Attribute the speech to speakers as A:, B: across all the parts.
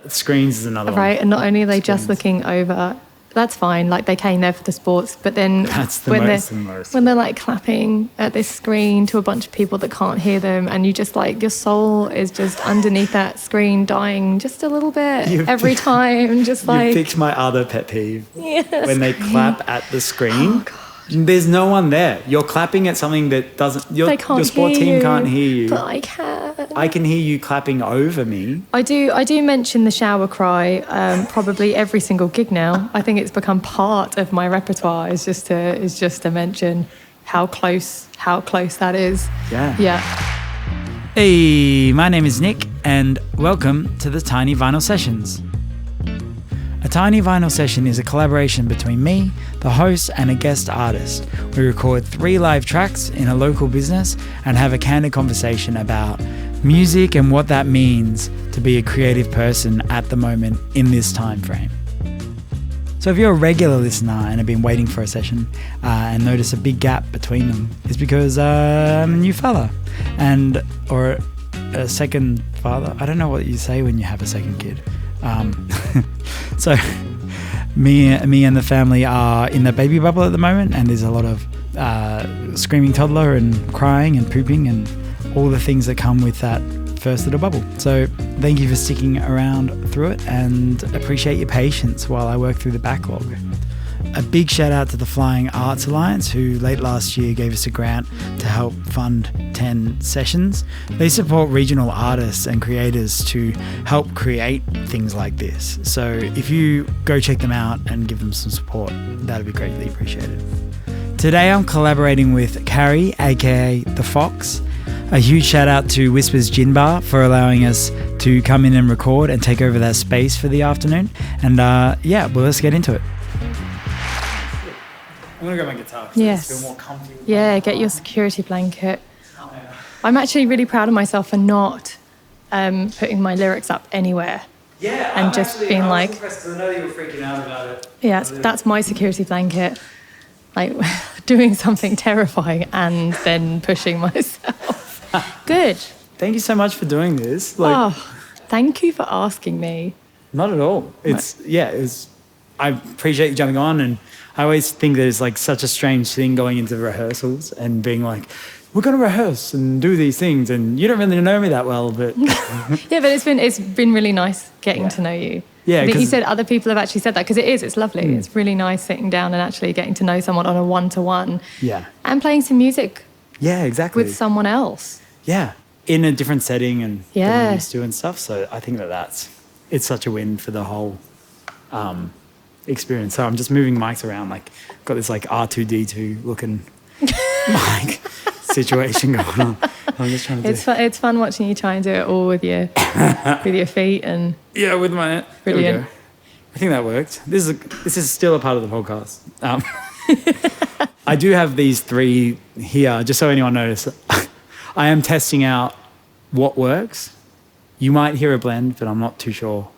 A: Screens is another one.
B: Right, and not only are they just looking over, that's fine, like they came there for the sports, but then
A: That's the most.
B: when they're like clapping at this screen to a bunch of people that can't hear them, and you just like, your soul is just underneath that screen dying just a little bit every time, just like...
A: You picked my other pet peeve.
B: Yes.
A: When they clap at the screen.
B: Oh, God.
A: There's no one there. You're clapping at something that doesn't... Your sport team can't hear you.
B: But I can.
A: I can hear you clapping over me.
B: I do mention the shower cry probably every single gig now. I think it's become part of my repertoire. Is just to mention how close that is.
A: Yeah.
B: Yeah.
A: Hey, my name is Nick, and welcome to the Tiny Vinyl Sessions. A Tiny Vinyl Session is a collaboration between me, the host, and a guest artist. We record 3 live tracks in a local business and have a candid conversation about music and what that means to be a creative person at the moment in this time frame. So if you're a regular listener and have been waiting for a session and notice a big gap between them, it's because I'm a new fella or a second father. I don't know what you say when you have a second kid. So me and the family are in the baby bubble at the moment, and there's a lot of screaming toddler and crying and pooping and all the things that come with that first little bubble. So thank you for sticking around through it, and appreciate your patience while I work through the backlog. A big shout out to the Flying Arts Alliance, who late last year gave us a grant to help fund 10 sessions. They support regional artists and creators to help create things like this. So if you go check them out and give them some support, that'd be greatly appreciated. Today I'm collaborating with Carrie, aka The Fox. A huge shout out to Whispers Gin Bar for allowing us to come in and record and take over that space for the afternoon. And let's get into it. I'm going to grab my guitar because
B: Yes.
A: I just feel more comfortable.
B: Yeah, get your security blanket. I'm actually really proud of myself for not putting my lyrics up anywhere.
A: Yeah,
B: And just being
A: I was
B: like-
A: impressed because I know you were freaking out about it.
B: Yeah, that's my security blanket. Like doing something terrifying and then pushing myself. Good.
A: Thank you so much for doing this.
B: Thank you for asking me.
A: Not at all. I appreciate you jumping on, and I always think that it's like such a strange thing going into rehearsals and being like, we're going to rehearse and do these things, and you don't really know me that well, but...
B: Yeah, but it's been really nice getting to know you.
A: Yeah,
B: I think you
A: 'cause-
B: said other people have actually said that, because it's lovely. It's really nice sitting down and actually getting to know someone on a one-to-one.
A: Yeah.
B: And playing some music
A: Yeah, exactly.
B: with someone else.
A: Yeah, in a different setting and than
B: Yeah.
A: I'm used to and stuff. So I think it's such a win for the whole experience. So I'm just moving mics around, like got this like R2D2 looking mic situation going on. I'm just trying to
B: It's fun watching you try and do it all with your feet and
A: with my there we
B: Brilliant.
A: go. I think that worked. This is still a part of the podcast. I do have these 3 here, just so anyone knows. I am testing out what works. You might hear a blend, but I'm not too sure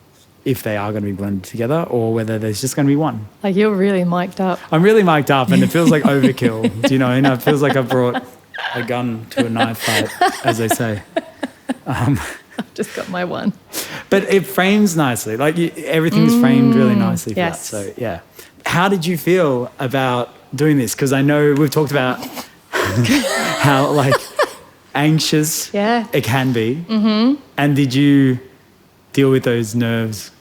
A: if they are going to be blended together or whether there's just going to be one.
B: like you're really mic'd up.
A: I'm really mic'd up, and it feels like overkill. Do you know? And it feels like I brought a gun to a knife fight, as they say.
B: I've just got my one.
A: But it frames nicely. Like everything's framed really nicely for
B: yes.
A: that. So yeah. How did you feel about doing this? Because I know we've talked about how like anxious it can be. Mm-hmm. And did you deal with those nerves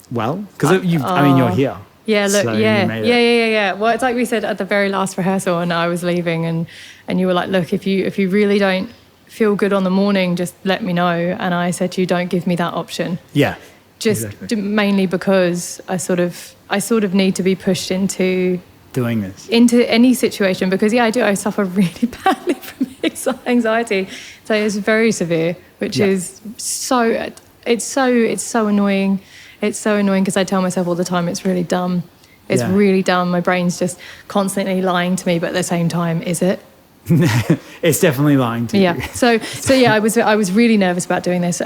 A: well? Because you're here.
B: Yeah, look,
A: So you
B: yeah.
A: made it.
B: Yeah. Well, it's like we said at the very last rehearsal, and I was leaving, and you were like, look, if you really don't feel good on the morning, just let me know. And I said to you, don't give me that option.
A: Yeah.
B: Just
A: exactly.
B: mainly because I sort of need to be pushed into any situation, because I do. I suffer really badly from anxiety, so it's very severe, which is so. It's so annoying. It's so annoying because I tell myself all the time it's really dumb. It's really dumb. My brain's just constantly lying to me, but at the same time, is it?
A: It's definitely lying to you.
B: Yeah. So I was really nervous about doing this.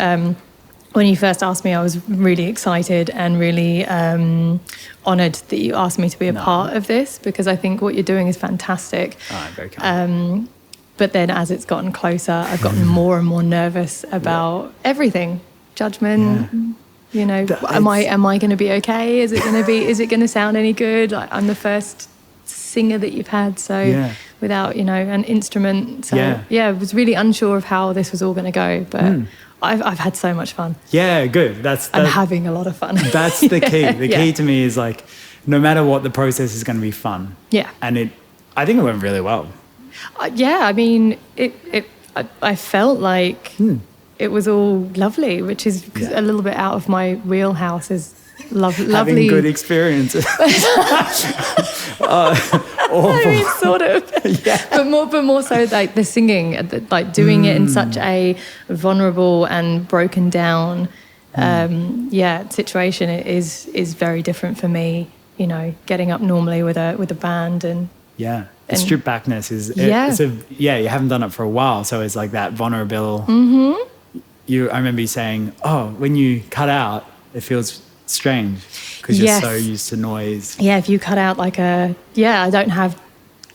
B: When you first asked me, I was really excited and really honoured that you asked me to be a part of this, because I think what you're doing is fantastic.
A: Oh, I'm very kind.
B: But then as it's gotten closer, I've gotten more and more nervous about everything. Judgment, You know, am I going to be okay? Is it going to sound any good? I'm the first singer that you've had, so without, you know, an instrument. So I was really unsure of how this was all going to go, but I've had so much fun.
A: Yeah, good. I'm
B: having a lot of fun.
A: That's the key. The key to me is like, no matter what, the process is going to be fun.
B: Yeah.
A: And I think it went really well.
B: I mean, I felt like it was all lovely, which is a little bit out of my wheelhouse. Is lovely.
A: Having good experiences.
B: I mean, sort of. But more so like the singing, like doing it in such a vulnerable and broken down situation is very different for me. You know, getting up normally with a band and
A: the stripped backness is you haven't done it for a while, so it's like that vulnerable. I remember you saying, when you cut out, it feels strange because you're so used to noise.
B: Yeah, if you cut out like I don't have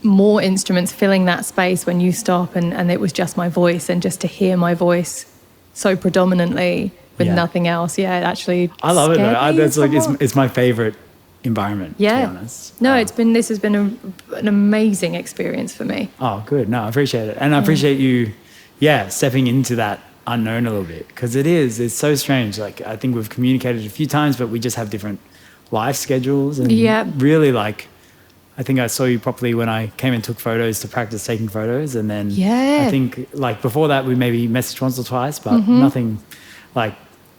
B: more instruments filling that space when you stop, and it was just my voice, and just to hear my voice so predominantly with nothing else. Yeah, it actually. I
A: love it though. That's like it's my favorite environment. Yeah. To be honest.
B: No, this has been an amazing experience for me.
A: Oh, good. No, I appreciate it, and I appreciate you, stepping into that unknown a little bit, because it's so strange. Like, I think we've communicated a few times, but we just have different life schedules, and really, like, I think I saw you properly when I came and took photos to practice taking photos, and then I think like before that we maybe messaged once or twice, but nothing. Like,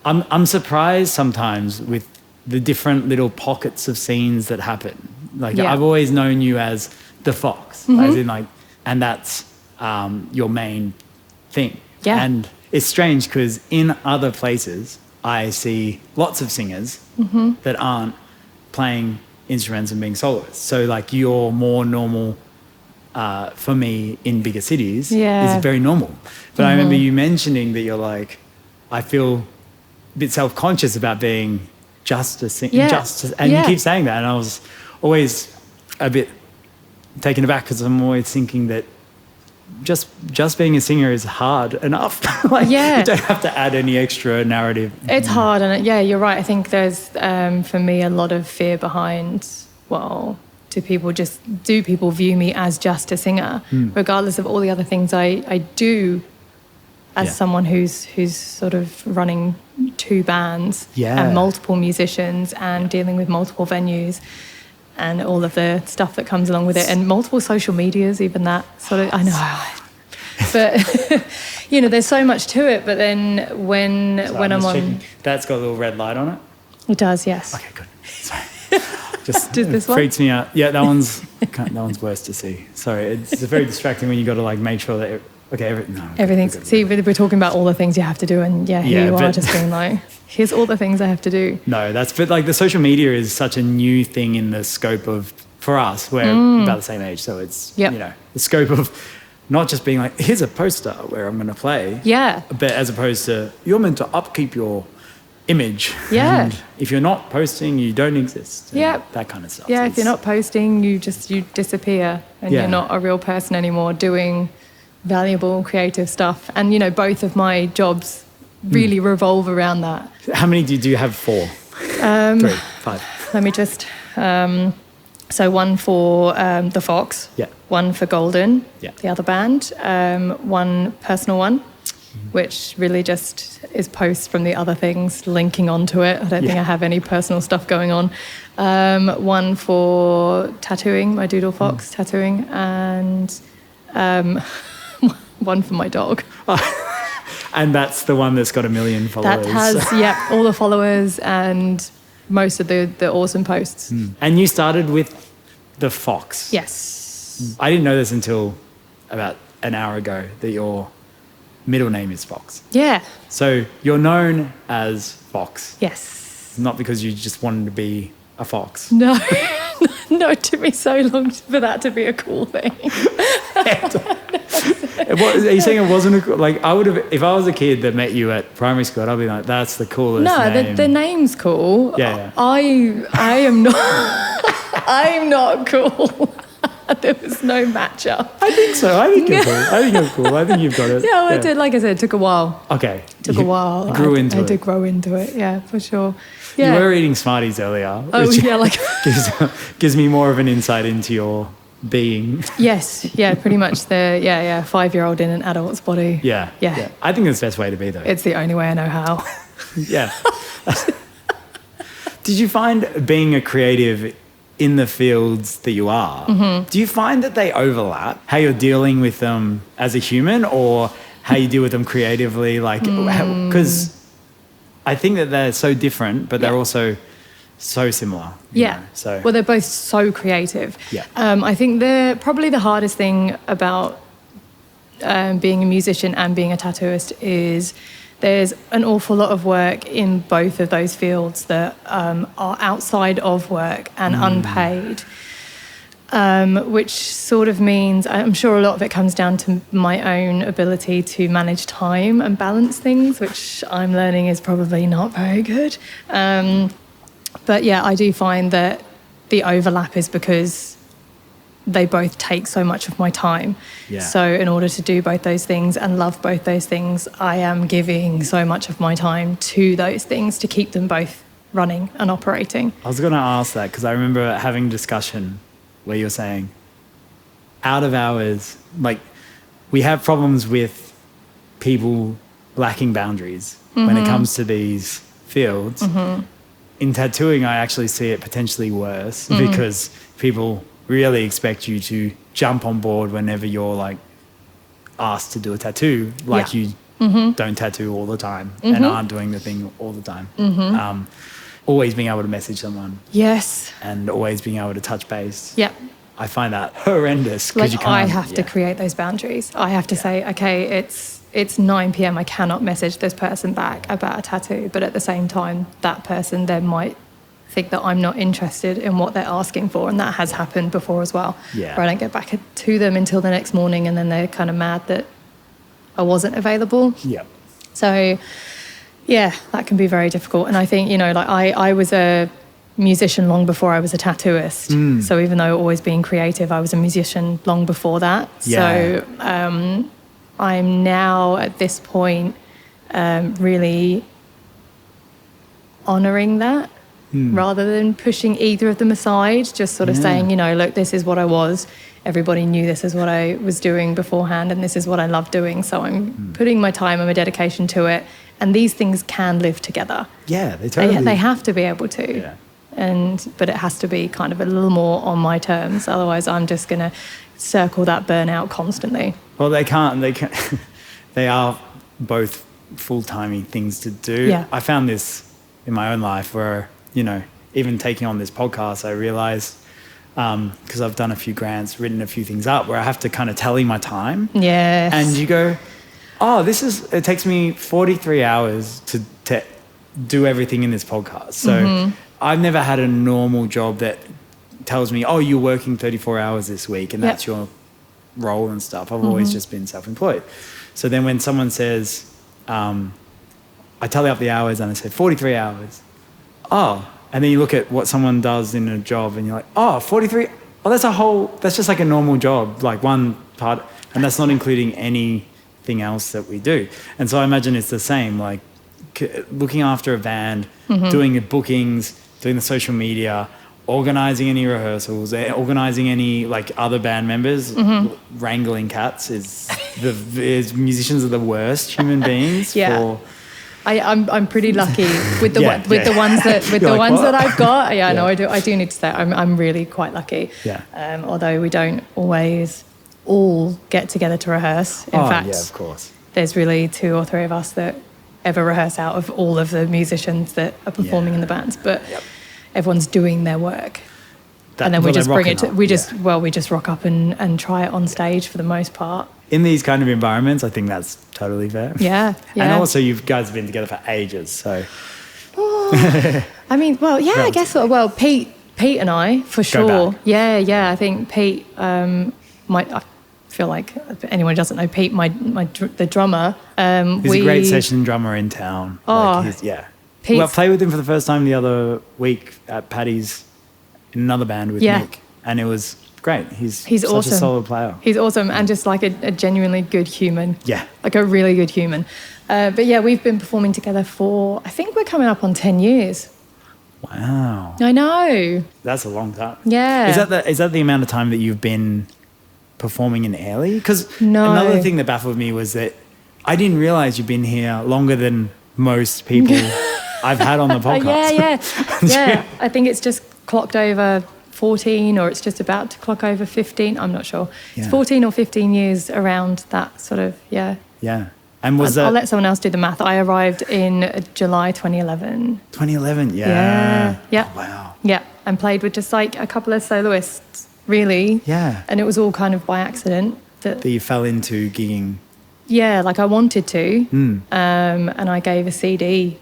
A: I'm surprised sometimes with the different little pockets of scenes that happen. Like, I've always known you as the Fox, as in like, and that's your main thing. Yeah. And it's strange because in other places I see lots of singers that aren't playing instruments and being soloists. So like, you're more normal for me in bigger cities is very normal. But I remember you mentioning that you're like, I feel a bit self-conscious about being just a singer, and you keep saying that, and I was always a bit taken aback because I'm always thinking that just being a singer is hard enough. Like, you don't have to add any extra narrative.
B: It's hard, and you're right. I think there's for me a lot of fear behind, well, do people view me as just a singer, regardless of all the other things I do as someone who's sort of running 2 bands and multiple musicians and dealing with multiple venues and all of the stuff that comes along with it, and multiple social medias, even that sort of, I know. But, you know, there's so much to it. But then when I'm on...
A: That's got a little red light on it?
B: It does, yes.
A: Okay, good. Sorry. Just
B: this
A: freaks me out. Yeah, that one's worse to see. Sorry, it's very distracting when you got to like make sure that...
B: everything's... See, we're talking about all the things you have to do, and here you are just being like, here's all the things I have to do.
A: No, but like the social media is such a new thing in the scope of, for us, we're about the same age, so it's, you know, the scope of not just being like, here's a poster where I'm going to play. Yeah. But as opposed to, you're meant to upkeep your image. Yeah. And if you're not posting, you don't exist. Yeah. That kind of stuff.
B: Yeah, if you're not posting, you disappear, and you're not a real person anymore doing valuable creative stuff. And, you know, both of my jobs really revolve around that.
A: How many do you have? 4? 3, 5.
B: Let me just... so one for the Fox, one for Golden, the other band, one personal one, which really just is posts from the other things linking onto it. I don't think I have any personal stuff going on. One for tattooing, my Doodle Fox tattooing, and one for my dog.
A: And that's the one that's got 1 million followers.
B: That has, all the followers and most of the awesome posts.
A: And you started with the Fox.
B: Yes.
A: I didn't know this until about an hour ago, that your middle name is Fox.
B: Yeah.
A: So you're known as Fox.
B: Yes.
A: Not because you just wanted to be a fox.
B: No. No, it took me so long for that to be a cool thing.
A: Are you saying it wasn't a cool... Like, I would have... If I was a kid that met you at primary school, I'd be like, that's the coolest name.
B: No, the name's cool.
A: Yeah.
B: I am not... I'm not cool. There was no matchup.
A: I think so. I think you're cool. I think you're cool. I think you've got it.
B: Yeah, well, I did. Like I said, it took a while.
A: Okay.
B: Took a while.
A: I
B: did grow into it. Yeah, for sure. Yeah.
A: You were eating Smarties earlier.
B: Oh, yeah. Like
A: gives me more of an insight into your being.
B: Yes. Yeah, pretty much the 5-year-old in an adult's body.
A: Yeah. I think that's the best way to be, though.
B: It's the only way I know how.
A: Yeah. Did you find being a creative in the fields that you are, do you find that they overlap? How you're dealing with them as a human or how you deal with them creatively? Like, because I think that they're so different, but they're also so similar.
B: Yeah.
A: So
B: well, they're both so creative.
A: Yeah.
B: I think probably the hardest thing about being a musician and being a tattooist is there's an awful lot of work in both of those fields that are outside of work and unpaid, which sort of means I'm sure a lot of it comes down to my own ability to manage time and balance things, which I'm learning is probably not very good. But yeah, I do find that the overlap is because they both take so much of my time.
A: Yeah.
B: So in order to do both those things and love both those things, I am giving so much of my time to those things to keep them both running and operating.
A: I was going to ask that because I remember having a discussion where you're saying out of hours, like we have problems with people lacking boundaries when it comes to these fields. In tattooing, I actually see it potentially worse because people really expect you to jump on board whenever you're like asked to do a tattoo, like you don't tattoo all the time and aren't doing the thing all the time. Always being able to message someone.
B: Yes.
A: And always being able to touch base.
B: Yeah.
A: I find that horrendous because you can't.
B: I have to create those boundaries. I have to say, okay, it's 9 p.m. I cannot message this person back about a tattoo, but at the same time, that person then might think that I'm not interested in what they're asking for, and that has happened before as well.
A: Yeah.
B: Where I don't get back to them until the next morning, and then they're kind of mad that I wasn't available.
A: Yeah.
B: So, yeah, that can be very difficult. And I think, like I was a musician long before I was a tattooist. So even though always being creative, I was a musician long before that.
A: Yeah.
B: So I'm now at this point really honouring that rather than pushing either of them aside, just sort of saying, look, this is what I was. Everybody knew this is what I was doing beforehand and this is what I love doing. So I'm putting my time and my dedication to it. And these things can live together.
A: Yeah, they totally.
B: They have to be able to.
A: Yeah.
B: But it has to be kind of a little more on my terms. Otherwise, I'm just going to circle that burnout constantly.
A: Well, they can't. They are both full-timey things to do.
B: Yeah.
A: I found this in my own life where, even taking on this podcast, I realized, because I've done a few grants, written a few things up, where I have to kind of tally my time.
B: Yes.
A: And you go, oh, it takes me 43 hours to do everything in this podcast. So I've never had a normal job that tells me, oh, you're working 34 hours this week and that's your role and stuff. I've always just been self-employed. So then when someone says, I tally up the hours and I say 43 hours. Oh, and then you look at what someone does in a job and you're like, oh, 43. Oh, that's just like a normal job, like one part. And that's not including anything else that we do. And so I imagine it's the same, like looking after a band, doing the bookings, doing the social media, organising any rehearsals, organising any like other band members, wrangling cats is musicians are the worst human beings.
B: Yeah. I'm pretty lucky with the
A: the
B: ones that I've got. Yeah,
A: Yeah.
B: no, I do need to say I'm really quite lucky.
A: Yeah.
B: Although we don't always all get together to rehearse. In fact,
A: yeah, of course.
B: There's really 2 or 3 of us that ever rehearse out of all of the musicians that are performing in the bands, but everyone's doing their work. And then we just bring it to, we just rock up and try it on stage for the most part.
A: In these kind of environments, I think that's totally fair.
B: Yeah.
A: And also you guys have been together for ages, so.
B: I mean, well, yeah, I guess, well, Pete and I, for sure. Yeah, I think Pete, I feel like if anyone who doesn't know Pete, the drummer.
A: He's a great session drummer in town.
B: Pete's,
A: well, I played with him for the first time the other week at Paddy's in another band with Nick, and it was great. He's such
B: awesome.
A: a solid player.
B: He's awesome and just like a genuinely good human.
A: Yeah.
B: Like a really good human. But yeah, we've been performing together for, I think we're coming up on 10 years.
A: Wow.
B: I know.
A: That's a long time.
B: Yeah.
A: Is that the amount of time that you've been performing in Airlie? Because
B: No.
A: another thing that baffled me was that I didn't realise you've been here longer than most people I've had on the podcast.
B: Yeah. I think it's just clocked over 14 or it's just about to clock over 15. I'm not sure.
A: Yeah.
B: It's 14 or 15 years around that sort of, yeah.
A: Yeah. And
B: I'll let someone else do the math. I arrived in July 2011.
A: 2011, yeah.
B: Yeah.
A: Oh, wow.
B: Yeah, and played with just like a couple of soloists, really.
A: Yeah.
B: And it was all kind of by accident.
A: That you fell into gigging.
B: Yeah, like I wanted to. And I gave a CD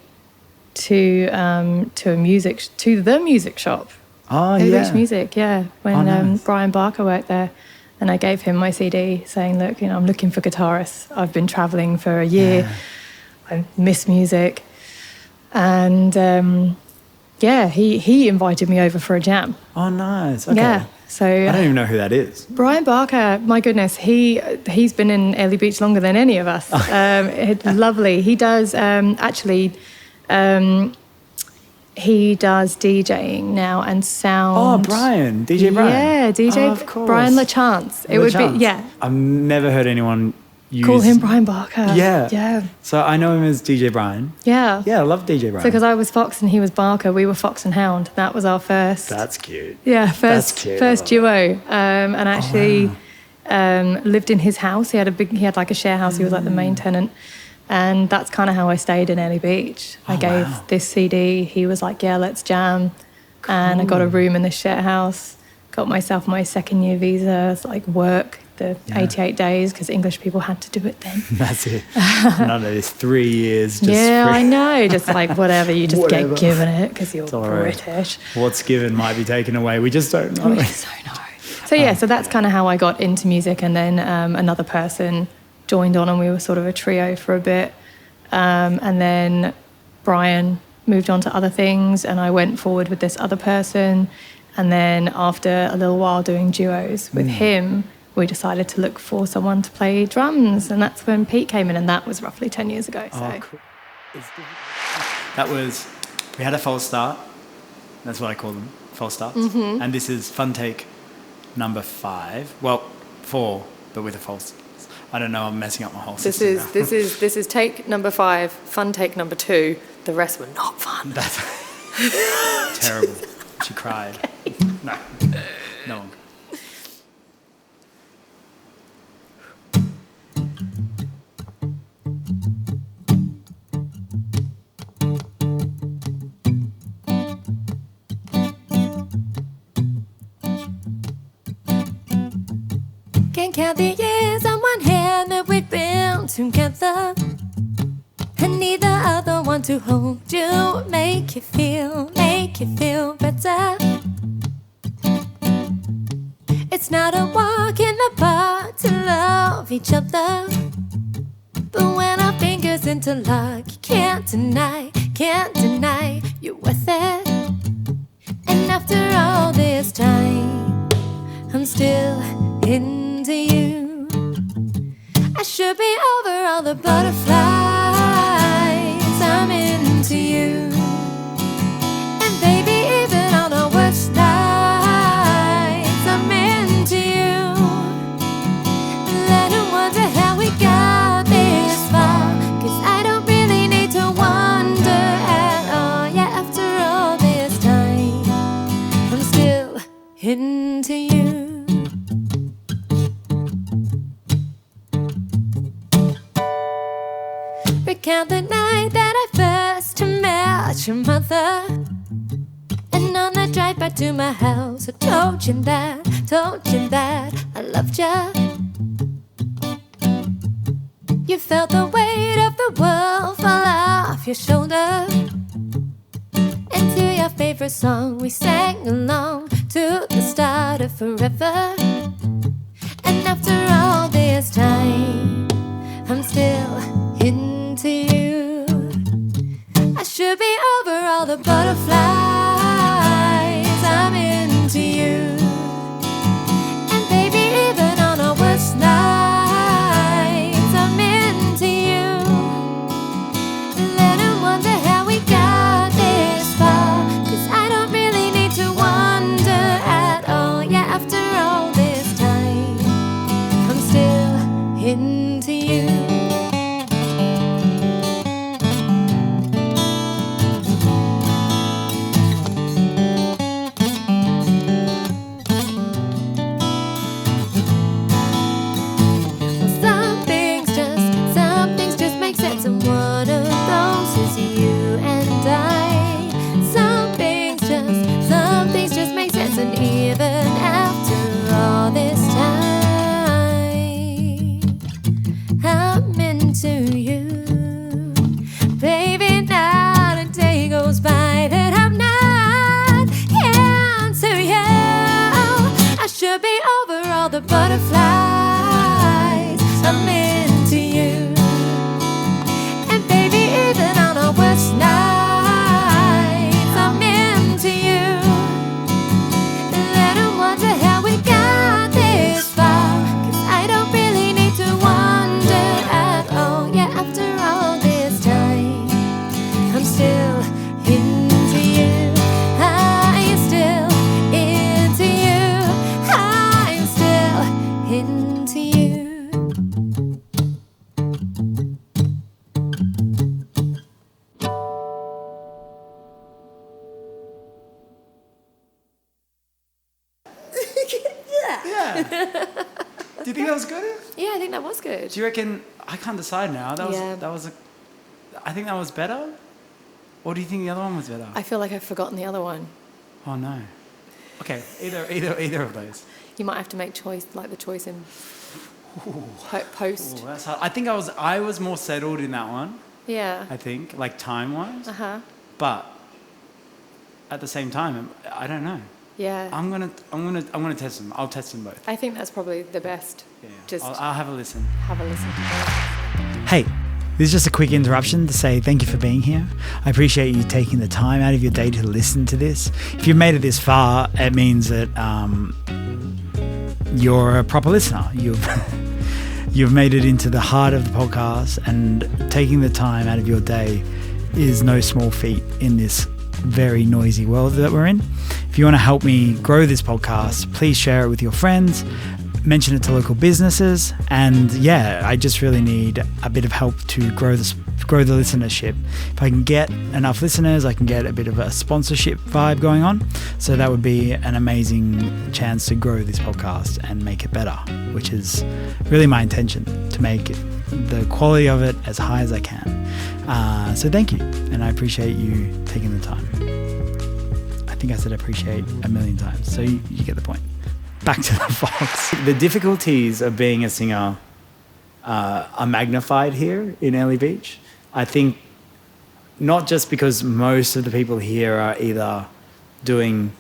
B: to the music shop.
A: Oh,
B: Holy
A: yeah.
B: Beach Music, yeah. When
A: nice.
B: Brian Barker worked there. And I gave him my CD saying, look, I'm looking for guitarists. I've been travelling for a year.
A: Yeah.
B: I miss music. And he invited me over for a jam.
A: Oh, nice. Okay.
B: Yeah. So
A: I don't even know who that is.
B: Brian Barker, my goodness, he's been in Airlie Beach longer than any of us. Lovely. He does he does DJing now and sound.
A: Oh, Brian, DJ Brian.
B: Yeah, DJ
A: of course.
B: Brian LaChance. It would be, yeah.
A: I've never heard anyone use...
B: Call him Brian Barker.
A: Yeah.
B: Yeah.
A: So I know him as DJ Brian.
B: Yeah.
A: Yeah, I love DJ Brian.
B: So because I was Fox and he was Barker, we were Fox and Hound. That was our first.
A: That's cute.
B: Yeah,
A: That's cute.
B: first duo. And actually lived in his house. He had like a share house. He was like the main tenant. And that's kind of how I stayed in Airlie Beach. I gave this CD. He was like, yeah, let's jam. Cool. And I got a room in the share house. Got myself my second year visa, like work, the 88 days, because English people had to do it then.
A: That's it. None of this 3 years. Just
B: yeah,
A: free.
B: I know. Just like whatever, you just get given it because you're British.
A: Right. What's given might be taken away. We just don't know.
B: We just don't know. So yeah, so that's kind of how I got into music. And then another person joined on and we were sort of a trio for a bit. And then Brian moved on to other things and I went forward with this other person. And then after a little while doing duos with him, we decided to look for someone to play drums. And that's when Pete came in, and that was roughly 10 years ago. So.
A: Oh, cool. We had a false start. That's what I call them, false starts. Mm-hmm. And this is fun take number 5. Well, 4, but with a false. I don't know, I'm messing up my whole system now.
B: This is take number 5, fun take number 2. The rest were not fun.
A: That's terrible. She cried. Okay. No one.
C: Can't count the years on one hand that we've been together, and neither other one to hold you, make you feel better. It's not a walk in the park to love each other, but when our fingers interlock, you can't deny you're worth it. And after all this time, I'm still into you. I should be over all the butterflies. I'm into you. And baby, even on our worst nights, I'm into you. Let them wonder how we got this far, 'cause I don't really need to wonder at all. Yeah, after all this time, I'm still into you. Recount the night that I first met your mother, and on the drive back to my house, I told you that I loved you. You felt the weight of the world fall off your shoulder, and to your favorite song we sang along to the start of forever. And after all this time, I'm still into you. I should be over all the butterflies. I'm into you. butterflies. I'm into you. And baby, even on our worst nights, I'm into you. Let 'em wonder how we got this far, 'cause I don't really need to wonder at all. Yeah, after all this time, I'm still into you. I'm still into you. I'm still into you.
A: Yeah. Do you think that was good?
B: Yeah, I think that was good.
A: Do you reckon? I can't decide now.
B: Yeah.
A: I think that was better. Or do you think the other one was better?
B: I feel like I've forgotten the other one.
A: Oh no. Okay, either of those.
B: You might have to make the choice in post.
A: Ooh, that's hard. I think I was more settled in that one.
B: Yeah.
A: I think, like time-wise. But at the same time, I don't know.
B: Yeah.
A: I'm gonna test them. I'll test them both.
B: I think that's probably the best.
A: Yeah.
B: Just
A: I'll have a listen.
B: have a listen to both.
A: Hey, this is just a quick interruption to say thank you for being here. I appreciate you taking the time out of your day to listen to this. If you've made it this far, it means that you're a proper listener. You've made it into the heart of the podcast, and taking the time out of your day is no small feat in this very noisy world that we're in. If you want to help me grow this podcast, please share it with your friends, mention it to local businesses, and I just really need a bit of help to grow the listenership. If I can get enough listeners, I can get a bit of a sponsorship vibe going on. So that would be an amazing chance to grow this podcast and make it better, which is really my intention, to make the quality of it as high as I can. So thank you, and I appreciate you taking the time. I think I said appreciate a million times, so you get the point. Back to the Fox. The difficulties of being a singer are magnified here in Airlie Beach. I think not just because most of the people here are either doing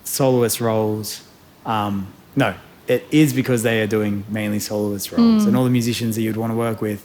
A: soloist roles. No, it is because they are doing mainly soloist roles. And all the musicians that you'd want to work with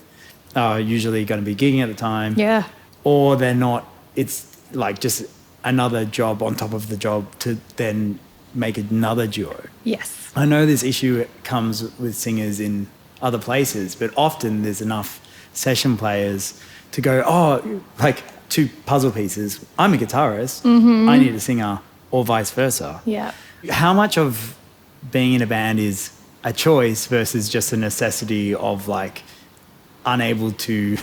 A: are usually going to be gigging at the time.
B: Yeah.
A: Or they're not. It's like just another job on top of the job to then make another duo.
B: Yes.
A: I know this issue comes with singers in other places, but often there's enough session players to go, like 2 puzzle pieces. I'm a guitarist. I need a singer, or vice versa.
B: Yeah.
A: How much of being in a band is a choice versus just a necessity of like unable to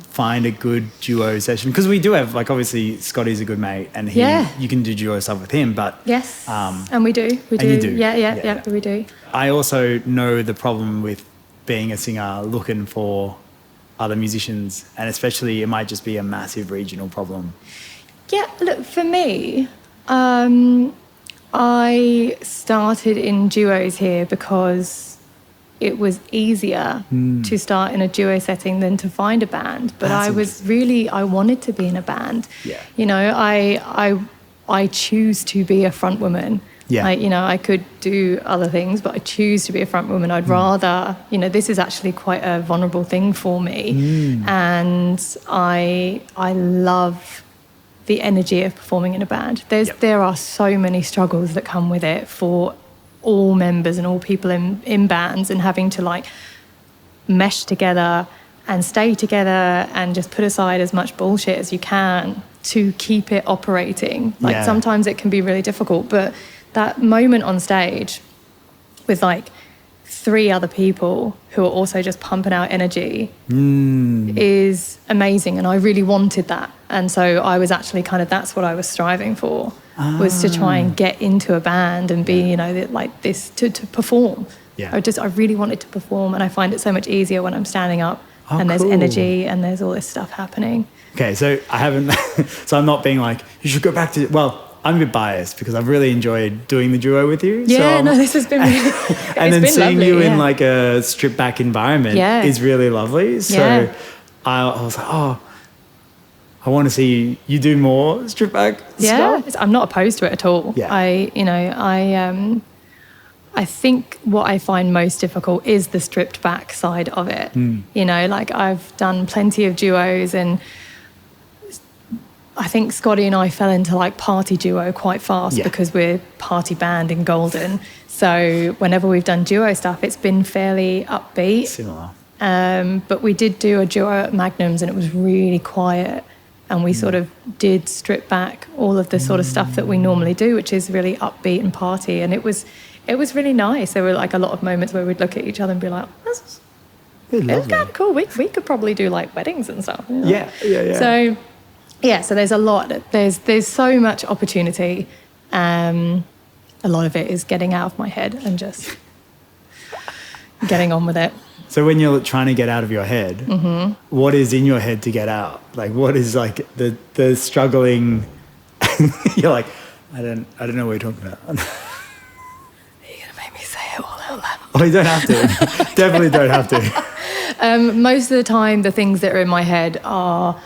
A: find a good duo session? Because we do have, like, obviously Scotty's a good mate, and you can do duo stuff with him, but
B: yes, and we do.
A: And you do.
B: Yeah, we do.
A: I also know the problem with being a singer looking for other musicians, and especially it might just be a massive regional problem.
B: Yeah, look, for me, I started in duos here because it was easier to start in a duo setting than to find a band. But I wanted to be in a band.
A: Yeah.
B: You know, I choose to be a front woman.
A: Yeah.
B: I could do other things, but I choose to be a front woman. I'd rather, this is actually quite a vulnerable thing for me. And I love the energy of performing in a band. There are so many struggles that come with it for all members and all people in bands, and having to like mesh together and stay together and just put aside as much bullshit as you can to keep it operating. Like sometimes it can be really difficult, but that moment on stage with like 3 other people who are also just pumping out energy is amazing, and I really wanted that. And so I was actually that's what I was striving for, was to try and get into a band and be, like this, to perform.
A: Yeah.
B: I really wanted to perform, and I find it so much easier when I'm standing up and there's energy and there's all this stuff happening.
A: Okay, so so I'm not being like, you should go back to, I'm a bit biased because I've really enjoyed doing the duo with you.
B: Yeah, this has been really
A: and then seeing
B: lovely,
A: you in like a stripped back environment is really lovely. So I was like, I want to see you do more stripped back stuff.
B: I'm not opposed to it at all.
A: Yeah.
B: I think what I find most difficult is the stripped back side of it. You know, like I've done plenty of duos, and I think Scotty and I fell into like party duo quite fast because we're party band in Golden. So whenever we've done duo stuff, it's been fairly upbeat.
A: Similar.
B: But we did do a duo at Magnums, and it was really quiet. And we sort of did strip back all of the sort of stuff that we normally do, which is really upbeat and party. And it was really nice. There were like a lot of moments where we'd look at each other and be like, it's kind of cool. We could probably do like weddings and stuff. You know?
A: Yeah.
B: So there's a lot. There's so much opportunity. A lot of it is getting out of my head and just getting on with it.
A: So when you're trying to get out of your head, what is in your head to get out? Like, what is like the struggling? You're like, I don't know what you're talking about.
B: Are you gonna make me say it all out loud?
A: Oh, you don't have to. Definitely don't have to.
B: Most of the time, the things that are in my head are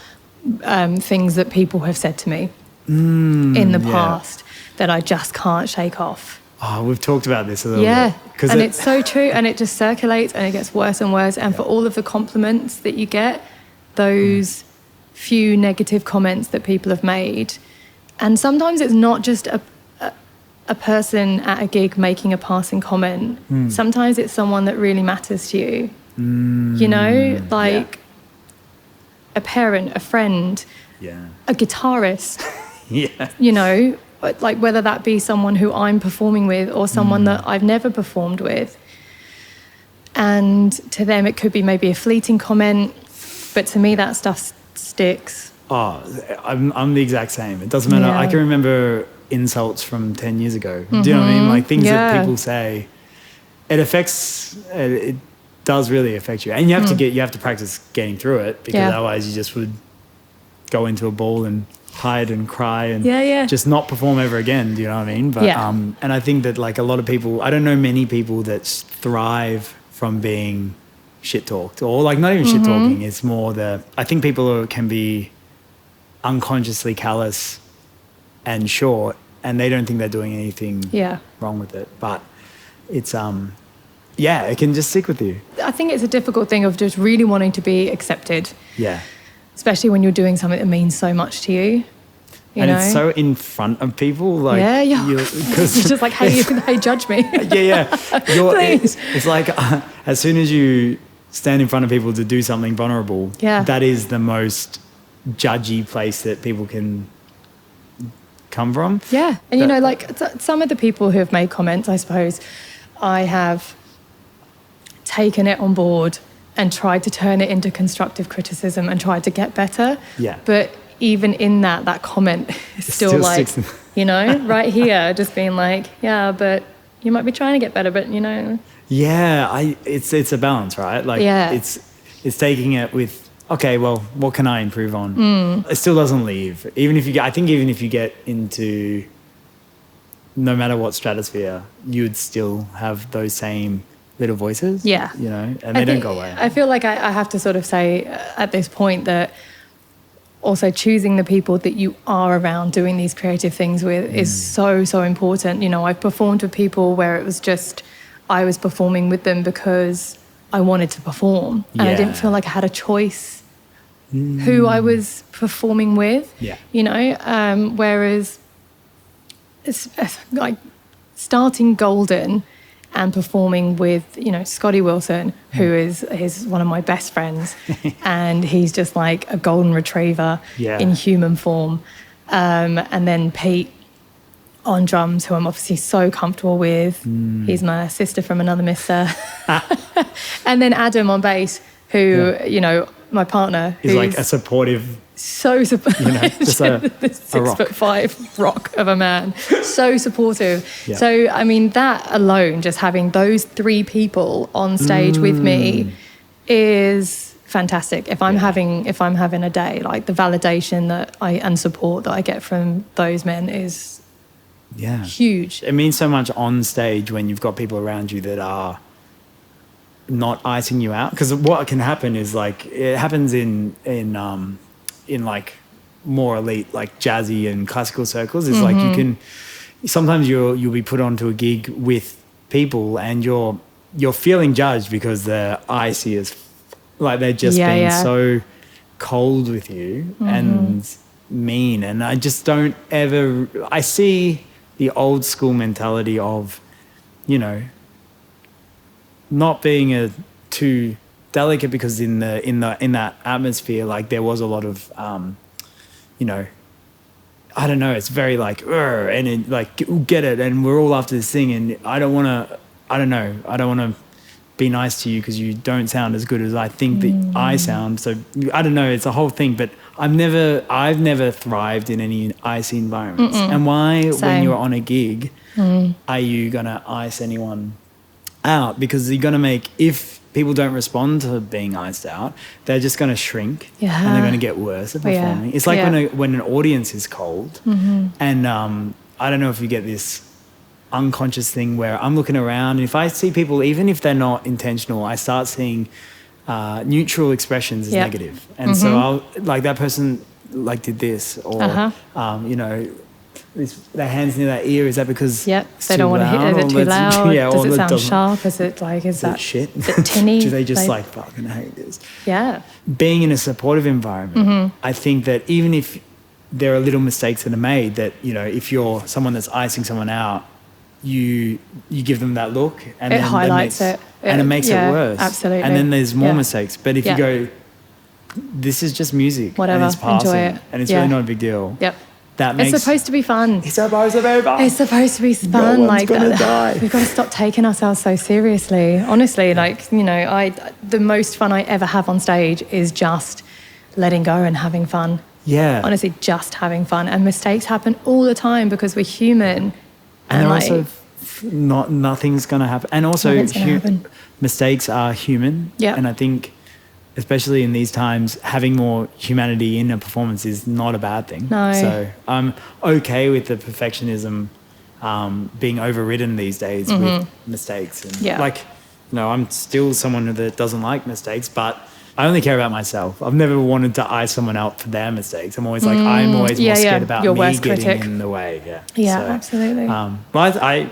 B: things that people have said to me in the past that I just can't shake off.
A: Oh, we've talked about this a little bit.
B: Yeah, and it's so true, and it just circulates, and it gets worse and worse. And for all of the compliments that you get, those few negative comments that people have made, and sometimes it's not just a person at a gig making a passing comment. Sometimes it's someone that really matters to you. You know, like a parent, a friend, a guitarist. You know, like whether that be someone who I'm performing with or someone that I've never performed with. And to them, it could be maybe a fleeting comment, but to me, that stuff sticks.
A: Oh, I'm the exact same. It doesn't matter.
B: Yeah.
A: I can remember insults from 10 years ago. Do you know what I mean? Like things that people say, it does really affect you. And you have to practice getting through it, because otherwise you just would go into a ball and hide and cry and just not perform ever again. Do you know what I mean? But and I think that like a lot of people, I don't know many people that thrive from being shit talked, or like not even shit talking. It's more I think people can be unconsciously callous and short, and they don't think they're doing anything wrong with it. But it's it can just stick with you.
B: I think it's a difficult thing of just really wanting to be accepted.
A: Yeah.
B: Especially when you're doing something that means so much to you. You know?
A: It's so in front of people. Like,
B: It's just like, hey, judge me.
A: Please. It's like as soon as you stand in front of people to do something vulnerable, that is the most judgy place that people can come from.
B: Yeah. And, you know, like some of the people who have made comments, I suppose, I have taken it on board and tried to turn it into constructive criticism and tried to get better. Yeah. But even in that comment is still like, you know, right here, just being like, yeah, but you might be trying to get better, but you know.
A: Yeah, it's a balance, right? Like it's taking it with, okay, well, what can I improve on? It still doesn't leave. Even if you get into no matter what stratosphere, you'd still have those same little voices, you know, and they don't go away.
B: I feel like I have to sort of say at this point that also choosing the people that you are around doing these creative things with is so important. You know, I've performed with people where it was just I was performing with them because I wanted to perform, and I didn't feel like I had a choice who I was performing with. You know, whereas it's like starting Golden and performing with, you know, Scotty Wilson, who is one of my best friends, and he's just like a golden retriever in human form. And then Pete on drums, who I'm obviously so comfortable with. He's my sister from another mister. And then Adam on bass, who, you know, my partner.
A: He's like a supportive...
B: So supportive, you know, just a 6'5" rock of a man. So supportive. So I mean, that alone, just having those three people on stage with me, is fantastic. If I'm having a day, like the validation and support that I get from those men is huge.
A: It means so much on stage when you've got people around you that are not icing you out. Because what can happen is like it happens in like more elite, like jazzy and classical circles, is like you can sometimes you'll be put onto a gig with people and you're feeling judged because they're icy as like they're just being so cold with you and mean. And I just don't ever, I see the old school mentality of, you know, not being too delicate, because in that atmosphere, like there was a lot of, you know, I don't know, it's very like, and it, like, get it, and we're all after this thing, and I don't want to be nice to you because you don't sound as good as I think that I sound. So I don't know, it's a whole thing. But I've never thrived in any icy environments. And why, when you're on a gig, are you gonna ice anyone out? Because you're gonna make, if people don't respond to being iced out, they're just gonna shrink and they're gonna get worse at performing. It's like when an audience is cold, and I don't know if you get this unconscious thing where I'm looking around, and if I see people, even if they're not intentional, I start seeing neutral expressions as negative. And so I'll, like, that person like did this, or you know, their hands near their ear, is that because
B: they don't want to hit it? Is it too loud? Does it sound sharp? Is it like, is that
A: shit?
B: Is it tinny?
A: Do they just like fucking hate this?
B: Yeah.
A: Being in a supportive environment, I think that even if there are little mistakes that are made, that, you know, if you're someone that's icing someone out, you give them that look, and
B: it
A: then
B: highlights it,
A: and it makes it worse.
B: Absolutely.
A: And then there's more mistakes. But if you go, this is just music,
B: whatever,
A: and it's passing,
B: enjoy it,
A: and it's really not a big deal. That makes,
B: it's supposed to be fun.
A: It's supposed to be fun.
B: It's supposed to be fun.
A: No one's gonna die.
B: We've got to stop taking ourselves so seriously. Honestly, like, you know, the most fun I ever have on stage is just letting go and having fun.
A: Yeah.
B: Honestly, just having fun. And mistakes happen all the time because we're human.
A: And like, also nothing's going to happen. And also mistakes are human.
B: Yeah.
A: And I think, especially in these times, having more humanity in a performance is not a bad thing.
B: No.
A: So I'm okay with the perfectionism being overridden these days with mistakes. And like, you know, I'm still someone that doesn't like mistakes, but I only care about myself. I've never wanted to eye someone out for their mistakes. I'm always like, I'm always more scared about
B: your
A: me
B: worst
A: getting
B: critic.
A: in the way.
B: Yeah,
A: so,
B: absolutely.
A: But I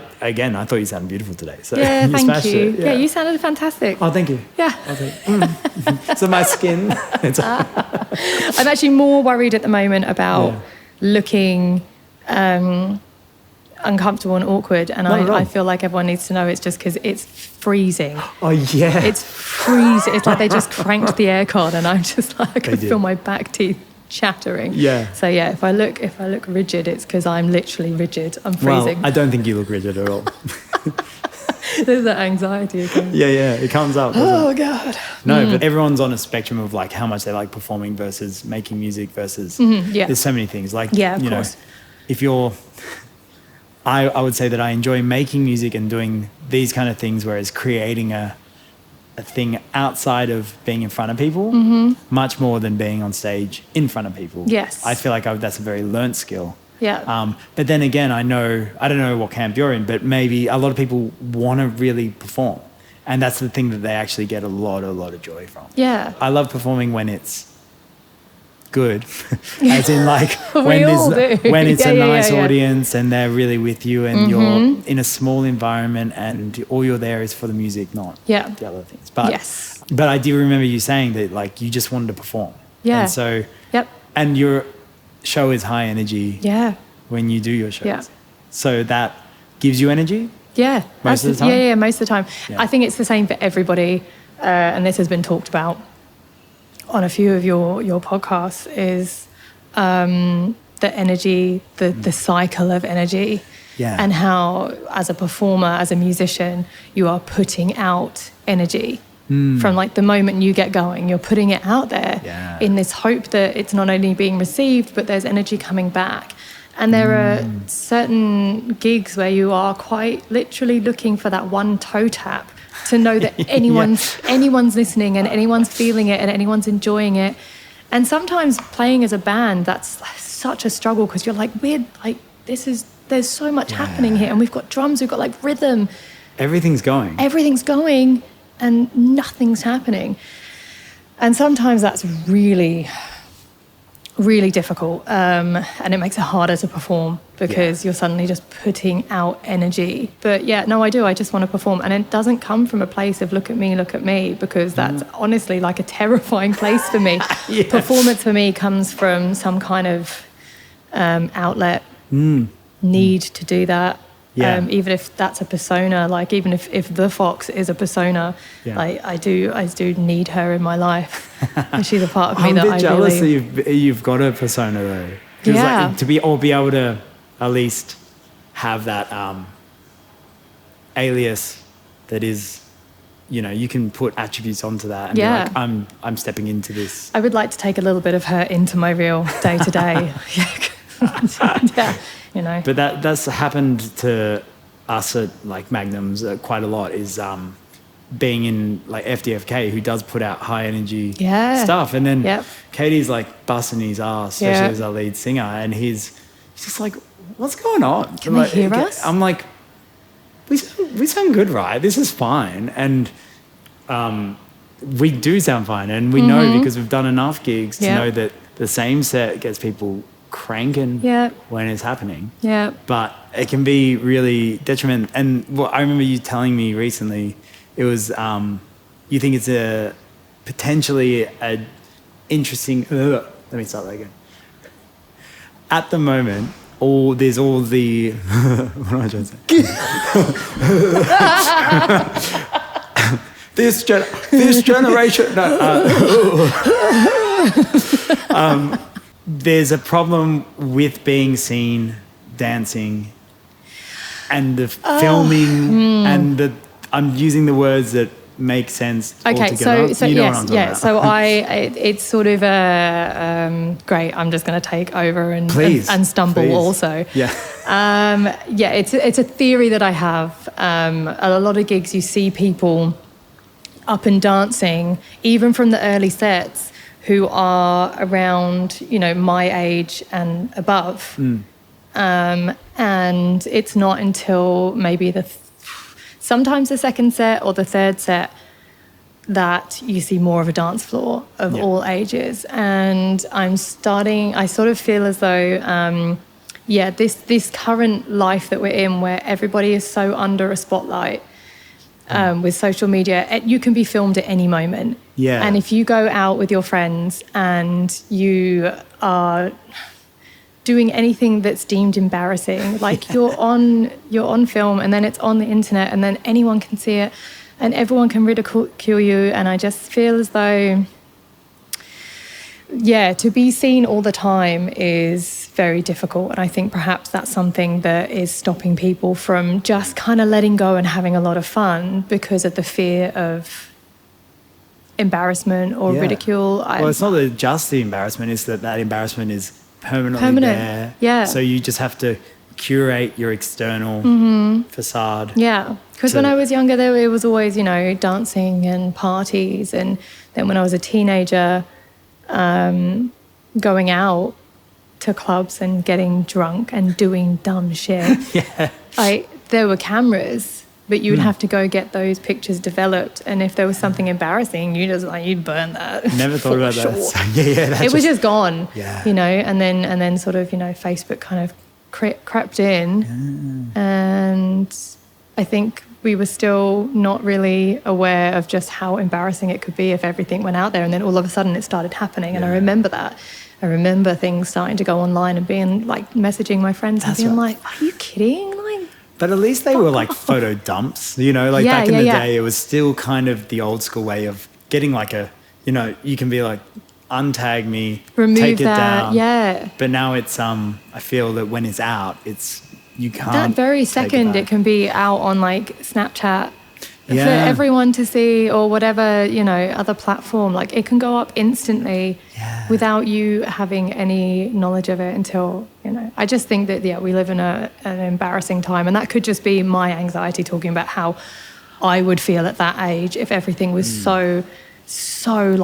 A: thought you sounded beautiful today. So
B: yeah,
A: you
B: thank you.
A: It.
B: Yeah, you sounded fantastic.
A: Oh, thank you.
B: Yeah.
A: I was like, so my skin.
B: I'm actually more worried at the moment about looking uncomfortable and awkward, and I feel like everyone needs to know it's just because it's freezing.
A: Oh yeah,
B: it's freezing. It's like they just cranked the aircon, and I'm just like, I can feel my back teeth chattering.
A: Yeah.
B: So yeah, if I look rigid, it's because I'm literally rigid. I'm freezing.
A: Well, I don't think you look rigid at all.
B: There's that anxiety again.
A: Yeah, it comes up.
B: Oh God.
A: No, but everyone's on a spectrum of like how much they like performing versus making music versus. There's so many things. Like,
B: of
A: you
B: course.
A: know, if you're. I would say that I enjoy making music and doing these kind of things, whereas creating a thing outside of being in front of people, much more than being on stage in front of people.
B: Yes.
A: I feel like that's a very learnt skill.
B: Yeah.
A: But then again, I don't know what camp you're in, but maybe a lot of people want to really perform. And that's the thing that they actually get a lot of joy from.
B: Yeah.
A: I love performing when it's good, as in like when it's a nice audience and they're really with you, and you're in a small environment and all you're there is for the music, not the other things. But I do remember you saying that like you just wanted to perform. Yeah. And so and your show is high energy. Yeah. When you do your shows. Yeah. So that gives you energy. Yeah. Most of the time.
B: Yeah. Most of the time. Yeah. I think it's the same for everybody, and this has been talked about on a few of your podcasts, is the energy, the cycle of energy, and how as a performer, as a musician, you are putting out energy from like the moment you get going. You're putting it out there in this hope that it's not only being received, but there's energy coming back. And there are certain gigs where you are quite literally looking for that one toe tap to know that anyone's listening and anyone's feeling it and anyone's enjoying it. And sometimes playing as a band, that's such a struggle, because you're like, there's so much happening here, and we've got drums, we've got like rhythm. Everything's going and nothing's happening. And sometimes that's really really difficult, and it makes it harder to perform because you're suddenly just putting out energy. But yeah, no, I do. I just want to perform, and it doesn't come from a place of look at me, because that's honestly like a terrifying place for me.
A: Yes.
B: Performance for me comes from some kind of outlet, need to do that.
A: Yeah.
B: Even if that's a persona, like even if the fox is a persona, like I do need her in my life. And she's a part of me that I really...
A: I'm a bit jealous that you've got a persona though.
B: Yeah.
A: Like, to be able to at least have that alias that is, you know, you can put attributes onto that and be like, I'm stepping into this.
B: I would like to take a little bit of her into my real day to day. Yeah. You know.
A: But that's happened to us at like Magnums quite a lot, is being in like FDFK, who does put out high energy stuff, and then Katie's like busting his ass, especially as our lead singer, and he's just like, what's going on?
B: Can they hear us?
A: I'm like, we sound good, right? This is fine. And we do sound fine, and we know because we've done enough gigs to know that the same set gets people cranking when it's happening. Yeah. But it can be really detrimental. And I remember you telling me recently, it was you think it's a potentially a interesting. Let me start that again. At the moment, there's all the what am I trying to say? This generation. No, there's a problem with being seen dancing and the filming and the. I'm using the words that make sense altogether.
B: So
A: you know
B: yes,
A: what I'm talking about.
B: So it's sort of a great. I'm just going to take over and stumble also.
A: Yeah.
B: It's a theory that I have. At a lot of gigs, you see people up and dancing, even from the early sets, who are around, you know, my age and above. And it's not until maybe sometimes the second set or the third set that you see more of a dance floor of all ages. And I sort of feel as though, this current life that we're in, where everybody is so under a spotlight, with social media, you can be filmed at any moment. Yeah. And if you go out with your friends and you are doing anything that's deemed embarrassing, like you're on film, and then it's on the internet, and then anyone can see it and everyone can ridicule you. And I just feel as though, to be seen all the time is very difficult. And I think perhaps that's something that is stopping people from just kind of letting go and having a lot of fun because of the fear of embarrassment or ridicule.
A: Well, it's not just the embarrassment, it's that embarrassment is permanent. There.
B: Yeah.
A: So you just have to curate your external facade.
B: Yeah. Because when I was younger, it was always, you know, dancing and parties. And then when I was a teenager, going out to clubs and getting drunk and doing dumb shit. There were cameras, but you would have to go get those pictures developed. And if there was something embarrassing, you'd burn that.
A: Never thought about that.
B: It was just gone. Yeah. You know, and then sort of, you know, Facebook kind of crept in, and I think we were still not really aware of just how embarrassing it could be if everything went out there, and then all of a sudden it started happening. And I remember that. I remember things starting to go online and being like messaging my friends and being like, "Are you kidding?" Like,
A: but at least they were like photo dumps, you know, like back in the day, it was still kind of the old school way of getting like a, you know, you can be like, untag me,
B: remove
A: take it
B: that,
A: down. But now it's I feel that when it's out, you can't.
B: That very second it can be out on like Snapchat for everyone to see, or whatever, you know, other platform. Like it can go up instantly without you having any knowledge of it until, you know. I just think that we live in an embarrassing time, and that could just be my anxiety talking about how I would feel at that age if everything was so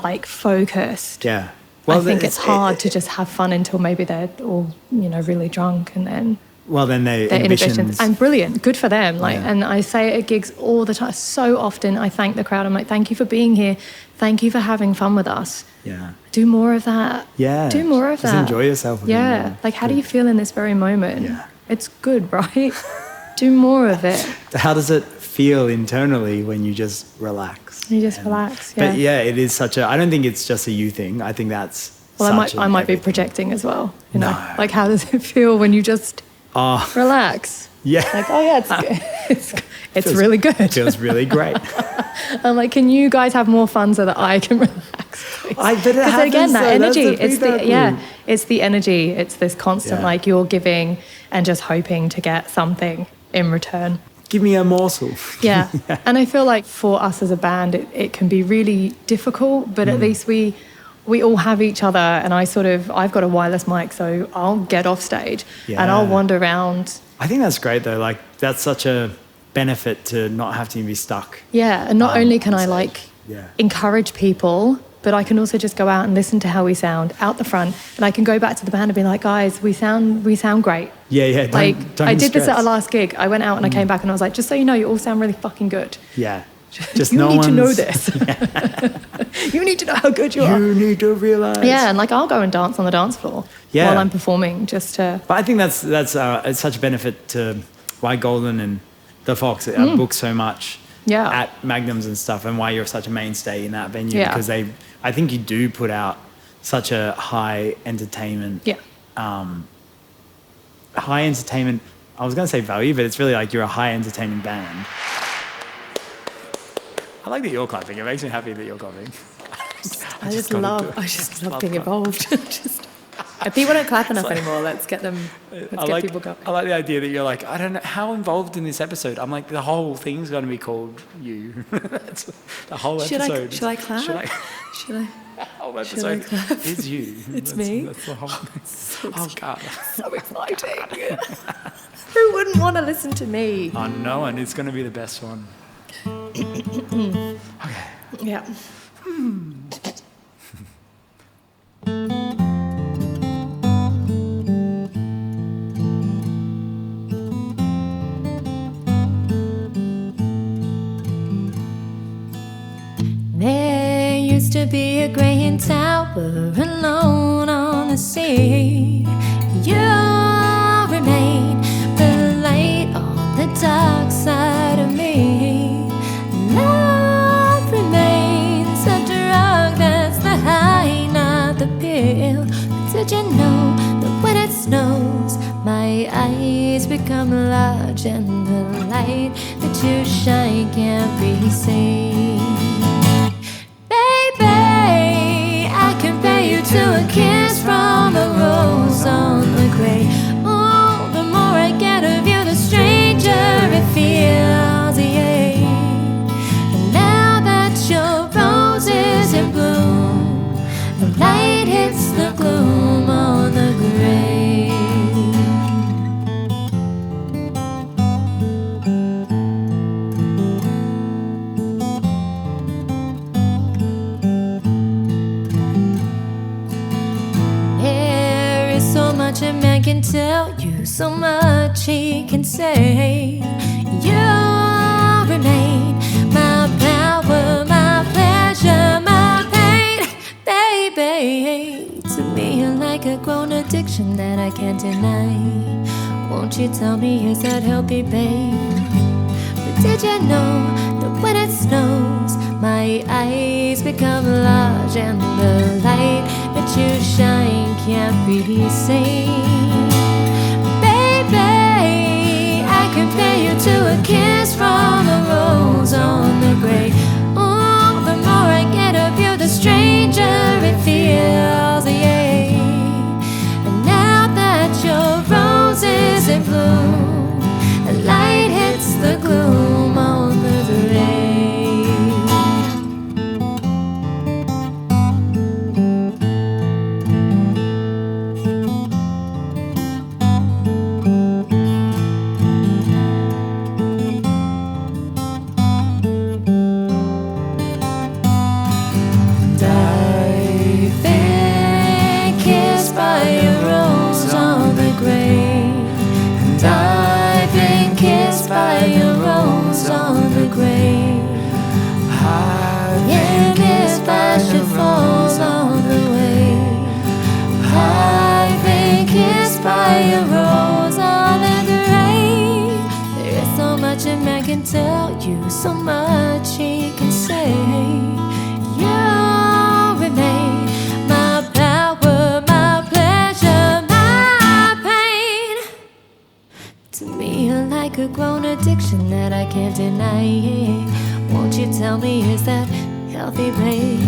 B: like focused. Well, I think it's hard to just have fun until maybe they're all, you know, really drunk, and then
A: Well, then their inhibitions.
B: And brilliant, good for them. Like,
A: Yeah.
B: and I say it at gigs all the time. So often, I thank the crowd. I'm like, thank you for being here. Thank you for having fun with us.
A: Yeah.
B: Do more of that.
A: Yeah.
B: Do more of
A: Just
B: that.
A: enjoy yourself.
B: Yeah. Like, how do you feel in this very moment?
A: Yeah.
B: It's good, right? Do more of it.
A: How does it feel internally when you just relax?
B: You just relax. Yeah.
A: But yeah, it is such a. I don't think it's just a you thing. I think that's.
B: Well,
A: such
B: I might be
A: everything.
B: projecting as well. You know,
A: No.
B: like, how does it feel when you just
A: Oh,
B: relax?
A: yeah.
B: Like, oh yeah, it's good. It's
A: Feels-
B: really good.
A: It feels really great.
B: I'm like, can you guys have more fun so that I can relax? Please?
A: But it
B: Because again,
A: happens
B: that
A: though. That's
B: energy,
A: the
B: it's the
A: feedback loop.
B: it's the energy. It's this constant
A: Yeah.
B: like you're giving and just hoping to get something in return.
A: Give me a morsel.
B: Yeah. And I feel like for us as a band, it can be really difficult, but
A: Mm.
B: at least we all have each other. And I've got a wireless mic, so I'll get off stage and I'll
A: Yeah.
B: wander around.
A: I think that's great though. Like that's such a benefit to not have to be stuck.
B: Yeah. And not only can
A: on
B: I
A: stage.
B: like
A: Yeah.
B: encourage people, but I can also just go out and listen to how we sound out the front. And I can go back to the band and be like, guys, we sound great.
A: Yeah. Don't
B: I did this at
A: stress.
B: our last gig. I went out and I came back and I was like, just so you know, you all sound really fucking good.
A: Yeah. Just
B: you
A: no
B: need to know
A: one's-
B: this. You need to know how good you are.
A: You need to realize.
B: Yeah, and like I'll go and dance on the dance floor
A: Yeah.
B: while I'm performing just to.
A: But I think that's it's such a benefit to why Golden and the Fox book so much
B: Yeah.
A: at Magnums and stuff, and why you're such a mainstay in that venue
B: Yeah.
A: because I think you do put out such a high entertainment.
B: Yeah.
A: High entertainment. I was going to say value, but it's really like you're a high entertaining band. I like that you're clapping. It makes me happy that you're clapping.
B: I just
A: gotta
B: love
A: do it.
B: love being involved. If people don't clap enough anymore, let's get
A: I like,
B: people going.
A: I like the idea that you're like, I don't know, how involved in this episode? I'm like, the whole thing's going to be called you. That's the whole episode.
B: Should I clap?
A: Should I?
B: Should I?
A: The whole
B: Should I
A: episode
B: clap?
A: is you.
B: It's
A: That's-
B: me?
A: That's the whole thing. Oh, God.
B: So exciting. Who wouldn't want to listen to me?
A: I know, and it's going to be the best one.
B: Yeah.
C: There used to be a graying tower alone on the sea. You remain the light on the dark side of me. Love remains a drug that's the high, not the pill. But did you know that when it snows, my eyes become large and the light that you shine can't be seen? Baby, I compare you to a kiss from a rose on the grave. Oh, the more I get of you, the stranger it feels, yeah. And now that your rose is in bloom, the light hits the gloom on the grave. There is so much a man can tell you, so much he can say. You remain my power, my pleasure, my pain, baby. To me, you're like a grown addiction that I can't deny. Won't you tell me, is that healthy, babe? But did you know that when it snows, my eyes become large and the light that you shine can't be seen? Baby, I compare you to a kiss from a rose on the grave. Oh, the more I get of you, the stranger it feels, yeah. And now that your rose is in bloom, the light hits the gloom on the grave. And I've been kissed by a rose on the grave. And tell you so much he can say. You remain my power, my pleasure, my pain. To me you're like a grown addiction that I can't deny. Won't you tell me, is that healthy, babe?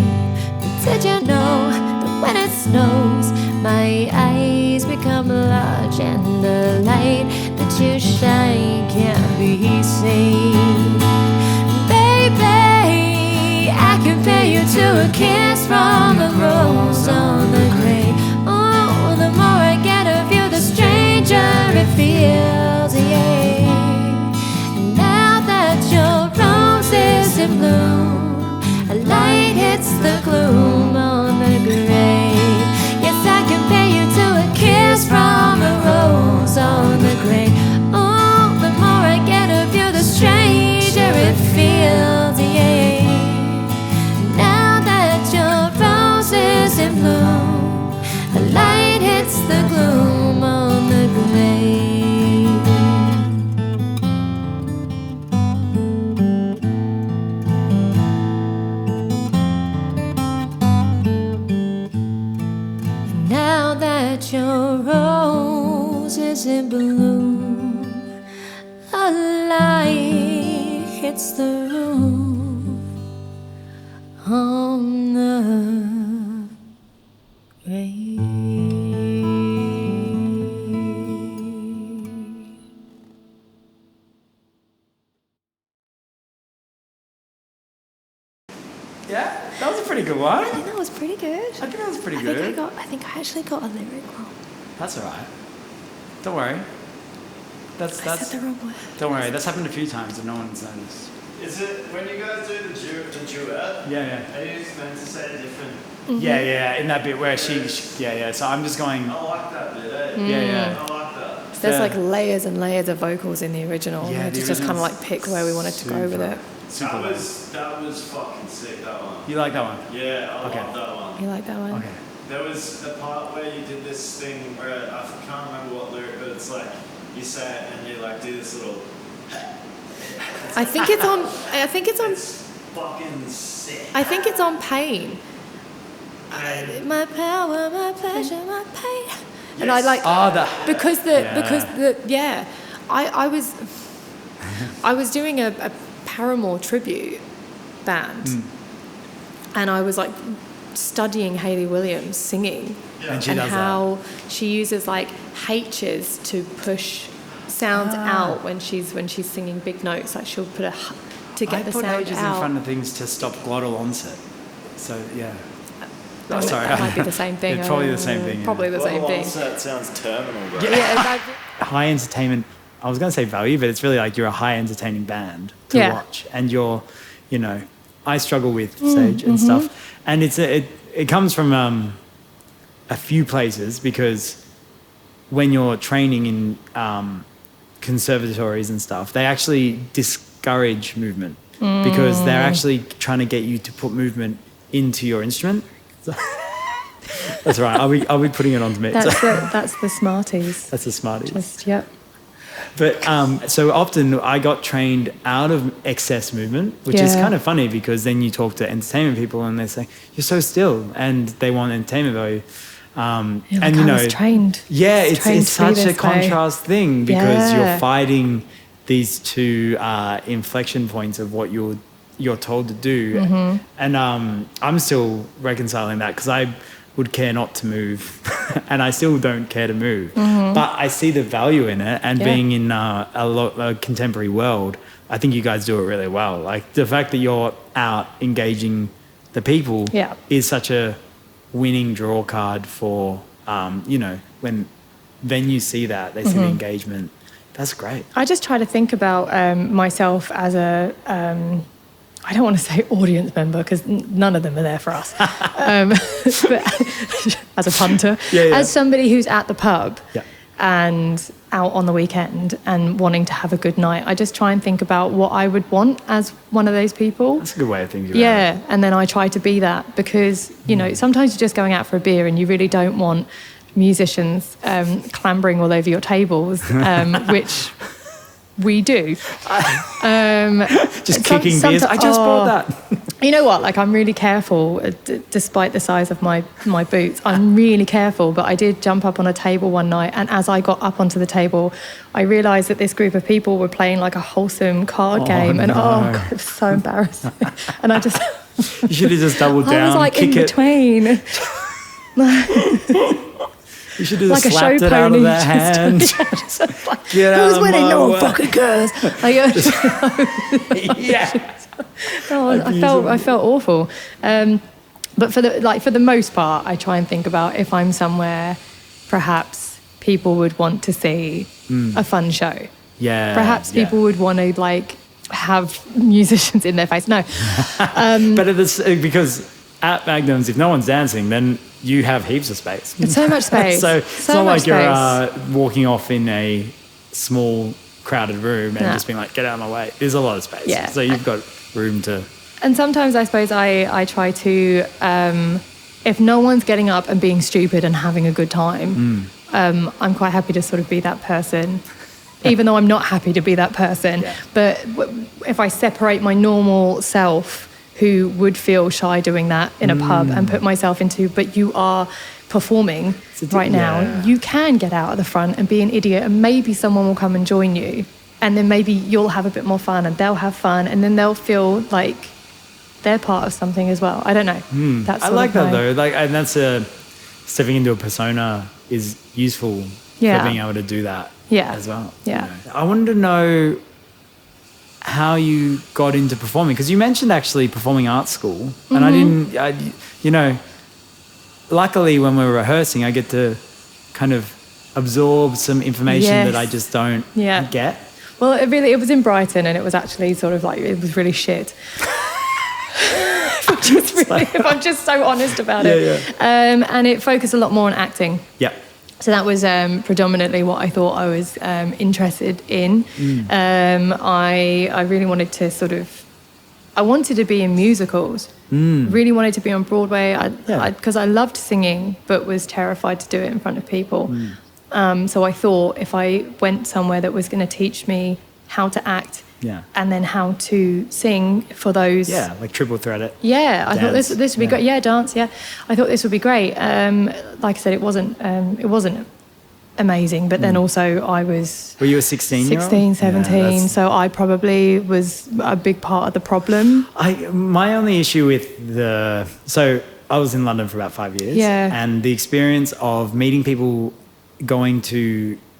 C: Did you know that when it snows, my eyes become large and the light that you shine can't be seen? Baby, I compare you to a kiss from a rose on the grave. Oh, the more I get of you, the stranger it feels, yeah. And now that your rose is in bloom, a light hits the gloom on the grave. Yes, I compare you to a kiss from a rose on the grave. Oh, the more I get of you, the stranger it feels, yeah. Now that your rose is in bloom, a light hits the gloom on the grave. Now that your rose is in bloom, a light hits the room on the grave.
A: Yeah, that was a pretty good one.
B: I think that was pretty good.
A: I think that was pretty
B: I
A: good.
B: think I actually got a lyric wrong.
A: That's all right. Don't worry.
B: I said the wrong word.
A: Don't worry. That's happened a few times and no one's noticed.
D: Is it when you guys do the duet?
A: Yeah.
D: Are you meant to say different?
A: Yeah. In that bit where she. So I'm just going.
D: I like that bit. Eh?
A: Yeah.
D: I like that.
B: There's like layers and layers of vocals in the original.
A: Yeah,
B: We
A: the
B: just kind of
A: original's
B: like pick where we wanted to go with it.
A: Super.
D: That was fucking sick. That one.
A: You like that one?
D: Yeah, I
A: Okay.
D: love that one.
B: You like that one?
A: Okay.
D: There was a part where you did this thing where I can't remember what lyric, but it's like you say it and you like do this little.
B: I think it's on.
D: It's fucking sick.
B: I think it's on Pain. My power, my pleasure, my pain. And I like because I was doing a Paramore tribute band, and I was like studying Hayley Williams singing,
A: And she
B: and
A: does
B: how she uses like H's to push sounds out when she's singing big notes. Like she'll put a h to get the
A: put
B: sound
A: H's
B: out.
A: in front of things to stop glottal onset. So yeah. Sorry.
B: That might be the same thing.
A: It's probably the same thing.
B: Probably the same thing.
D: That sounds terminal, bro.
B: Yeah, exactly.
A: High entertainment. I was going to say value, but it's really like you're a high entertaining band to watch, and you're, I struggle with stage and stuff, and it comes from a few places, because when you're training in conservatories and stuff, they actually discourage movement because they're actually trying to get you to put movement into your instrument. That's right. Are we putting it onto me?
B: That's the Smarties.
A: That's the Smarties.
B: Just, yep.
A: But so often I got trained out of excess movement, which is kind of funny, because then you talk to entertainment people and they say, you're so still, and they want entertainment value. And
B: I was trained.
A: Yeah,
B: trained
A: it's such a contrast thing, because you're fighting these two inflection points of what you're told to do. And I'm still reconciling that, because I would care not to move and I still don't care to move, but I see the value in it, and being in a contemporary world, I think you guys do it really well. Like the fact that you're out engaging the people is such a winning draw card for when venues see that, they see the engagement. That's great.
B: I just try to think about myself as a I don't want to say audience member, because none of them are there for us. But as a punter, as somebody who's at the pub and out on the weekend and wanting to have a good night, I just try and think about what I would want as one of those people.
A: That's a good way of thinking about it.
B: Yeah, and then I try to be that, because, sometimes you're just going out for a beer and you really don't want musicians clambering all over your tables, which we do.
A: Just kicking beers. I just bought that.
B: You know what? Like, I'm really careful, despite the size of my boots. I'm really careful, but I did jump up on a table one night, and as I got up onto the table, I realised that this group of people were playing like a wholesome card game, and God, it was so embarrassing. And I just...
A: You should have just doubled down,
B: I was like
A: kick
B: in
A: it.
B: between.
A: You should have
B: Like
A: just
B: a
A: slapped
B: show
A: it out of
B: pony.
A: their hands. Get out
B: Who's
A: of
B: winning?
A: my
B: No
A: way.
B: one fucking cares. Like,
A: Yeah.
B: I felt awful. But for the most part, I try and think about if I'm somewhere, perhaps people would want to see a fun show.
A: Yeah.
B: Perhaps
A: yeah.
B: people would want to like have musicians in their face. No,
A: But because at Magnum's, if no one's dancing, then you have heaps of space.
B: it's so much space.
A: So it's
B: so
A: not
B: much
A: like you're
B: space.
A: walking off in a small, crowded room and
B: No.
A: just being like, get out of my way. There's a lot of space.
B: Yeah.
A: So you've got room to...
B: And sometimes I suppose I try to, if no one's getting up and being stupid and having a good time, I'm quite happy to sort of be that person, even though I'm not happy to be that person.
A: Yeah.
B: But if I separate my normal self, who would feel shy doing that in a pub, and put myself into, but you are performing right now,
A: yeah.
B: you can get out at the front and be an idiot, and maybe someone will come and join you. And then maybe you'll have a bit more fun and they'll have fun, and then they'll feel like they're part of something as well. I don't know. That's
A: I
B: sort
A: like
B: of
A: that
B: my-
A: though. Like, and that's stepping into a persona is useful
B: Yeah.
A: for being able to do that
B: Yeah.
A: as well.
B: Yeah.
A: You know. I wanted to know how you got into performing, because you mentioned actually performing arts school, and luckily when we're rehearsing, I get to kind of absorb some information
B: Yes.
A: that I just don't
B: Yeah.
A: get.
B: Well, it was in Brighton, and it was actually sort of like, it was really shit. If I'm just so honest about it. And it focused a lot more on acting.
A: Yeah.
B: So that was predominantly what I thought I was interested in. I really wanted to I wanted to be in musicals. Really wanted to be on Broadway because I loved singing, but was terrified to do it in front of people. So I thought if I went somewhere that was going to teach me how to act, and then how to sing for those.
A: Yeah, like triple threat it.
B: Yeah, I thought this would be
A: yeah.
B: great. Yeah, dance. Yeah, I thought this would be great. Like I said, it wasn't amazing, but then also I was.
A: Were you a 16-year-old?
B: 16, 17. So I probably was a big part of the problem.
A: My only issue with so I was in London for about 5 years.
B: Yeah.
A: And the experience of meeting people,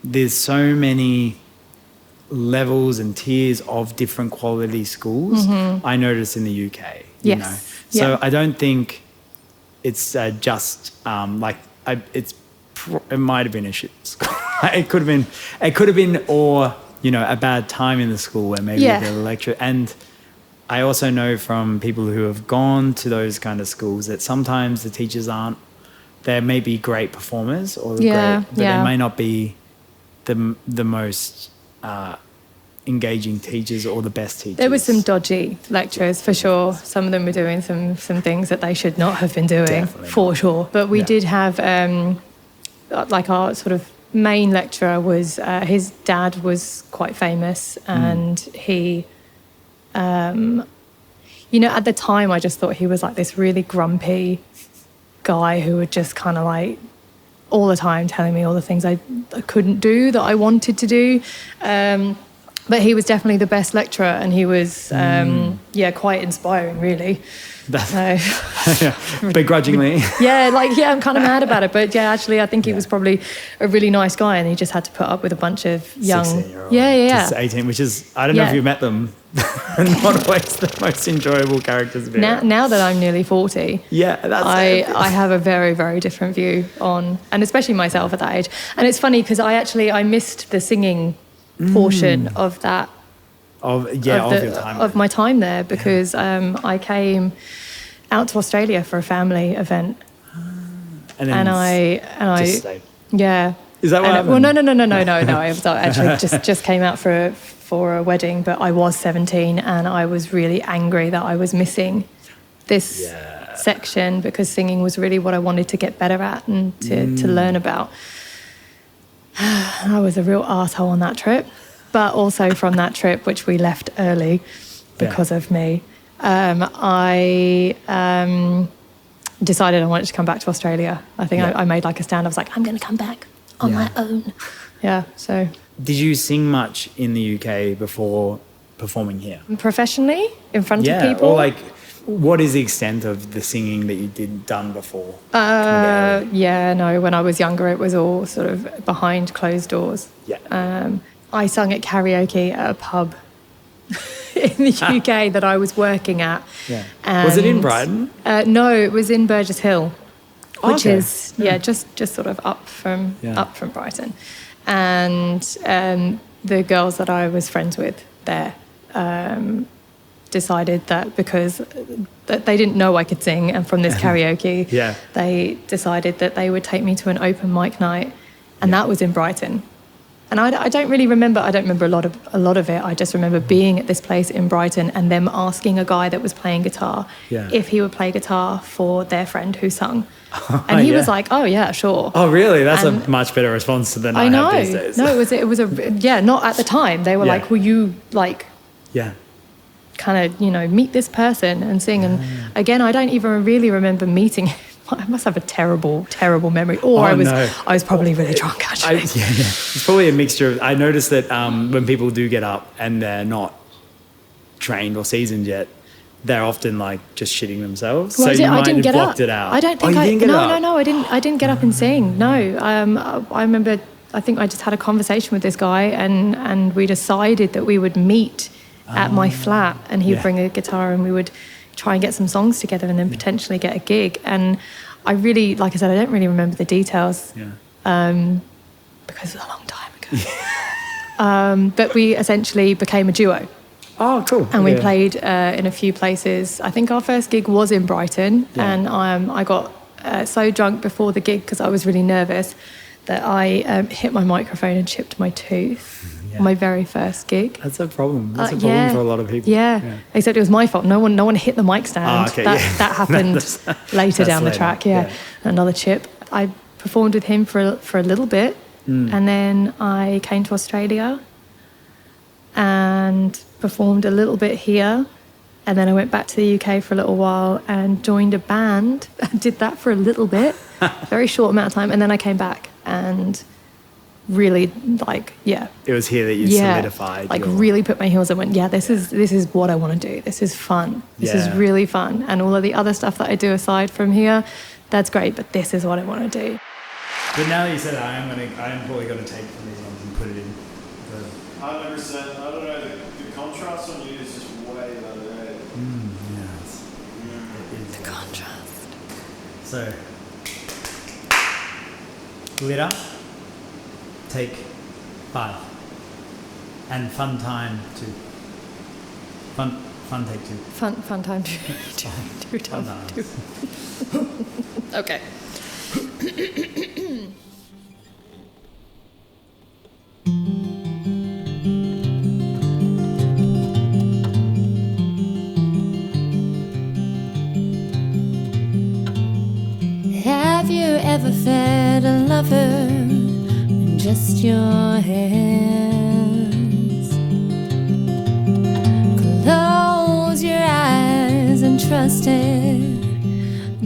A: there's so many levels and tiers of different quality schools. I noticed in the UK. You
B: Yes.
A: know?
B: Yeah.
A: So I don't think it's just it might have been a shit school. It could have been, or a bad time in the school where maybe the lecturer. And I also know from people who have gone to those kind of schools that sometimes the teachers they may be great performers or great, but they may not be the most engaging teachers or the best teachers.
B: There were some dodgy lecturers for sure. Some of them were doing some things that they should not have been doing.
A: Definitely
B: for
A: not.
B: sure. But we did have like our sort of main lecturer was his dad was quite famous, and he at the time I just thought he was like this really grumpy guy who would just kind of like all the time telling me all the things I couldn't do that I wanted to do. But he was definitely the best lecturer, and he was quite inspiring really.
A: Begrudgingly.
B: I'm kind of mad about it, but actually I think he was probably a really nice guy, and he just had to put up with a bunch of young
A: 16-year-old.
B: yeah
A: Just 18, which is, I don't know if you've met them, not always the most enjoyable characters to be around.
B: now that I'm nearly 40, I have a very, very different view on, and especially myself at that age. And it's funny because I missed the singing portion of that
A: of your time.
B: of my time there, because I came out to Australia for a family event, and I
A: just stayed.
B: yeah.
A: Is that what happened?
B: Well, no. I was actually just came out for a wedding, but I was 17, and I was really angry that I was missing this section, because singing was really what I wanted to get better at and to learn about. I was a real arsehole on that trip. But also from that trip, which we left early because of me, I decided I wanted to come back to Australia. I think I made like a stand. I was like, I'm going to come back on my own. Yeah, so.
A: Did you sing much in the UK before performing here?
B: Professionally, in front of people?
A: Or like, what is the extent of the singing that you done before?
B: When I was younger, it was all sort of behind closed doors.
A: Yeah.
B: I sung at karaoke at a pub in the UK that I was working at.
A: Yeah. Was it in Brighton?
B: No, it was in Burgess Hill, which
A: Okay.
B: is just sort of up from Brighton. And the girls that I was friends with there decided that because they didn't know I could sing, and from this karaoke, they decided that they would take me to an open mic night, and that was in Brighton. And I don't really remember. I don't remember a lot of it. I just remember being at this place in Brighton and them asking a guy that was playing guitar if he would play guitar for their friend who sung. And he was like, "Oh yeah, sure."
A: Oh really? That's a much better response than I have these days.
B: No, it was not at the time. They were like, "Will you like?" kind of, meet this person and sing. And again, I don't even really remember meeting him. I must have a terrible, terrible memory. Or I was probably really drunk, actually.
A: It's probably a mixture of... I noticed that when people do get up and they're not trained or seasoned yet, they're often like just shitting themselves.
B: Well,
A: so you might have
B: get
A: blocked
B: up.
A: it out.
B: I don't think
A: I
B: didn't get up and sing. No. I remember, I think I just had a conversation with this guy and we decided that we would meet at my flat, and he'd bring a guitar and we would try and get some songs together and then potentially get a gig. And I really, like I said, I don't really remember the details because it was a long time ago. But we essentially became a duo.
A: Oh, cool.
B: And we played in a few places. I think our first gig was in Brighton, and I got so drunk before the gig because I was really nervous that I hit my microphone and chipped my tooth. My very first gig.
A: That's a problem. That's a problem for a lot of people.
B: Yeah. Except it was my fault. No one hit the mic stand. That happened later down the track. Another chip. I performed with him for a little bit, and then I came to Australia and performed a little bit here, and then I went back to the UK for a little while and joined a band. I did that for a little bit, very short amount of time, and then I came back and really
A: it was here that you solidified,
B: really put my heels and went, this is what I want to do. This is fun. This is really fun. And all of the other stuff that I do aside from here, that's great, but this is what I want to do.
A: But now that you said that, I am probably going to take some of these ones and put it in.
D: 100%. I don't know, the contrast on you is just way better.
B: The contrast.
A: So, glitter. Take 5. And fun time 2. Fun take 2.
B: Fun time 2. Time 2. Okay.
C: Have you ever fed a lover just your hands? Close your eyes and trust it,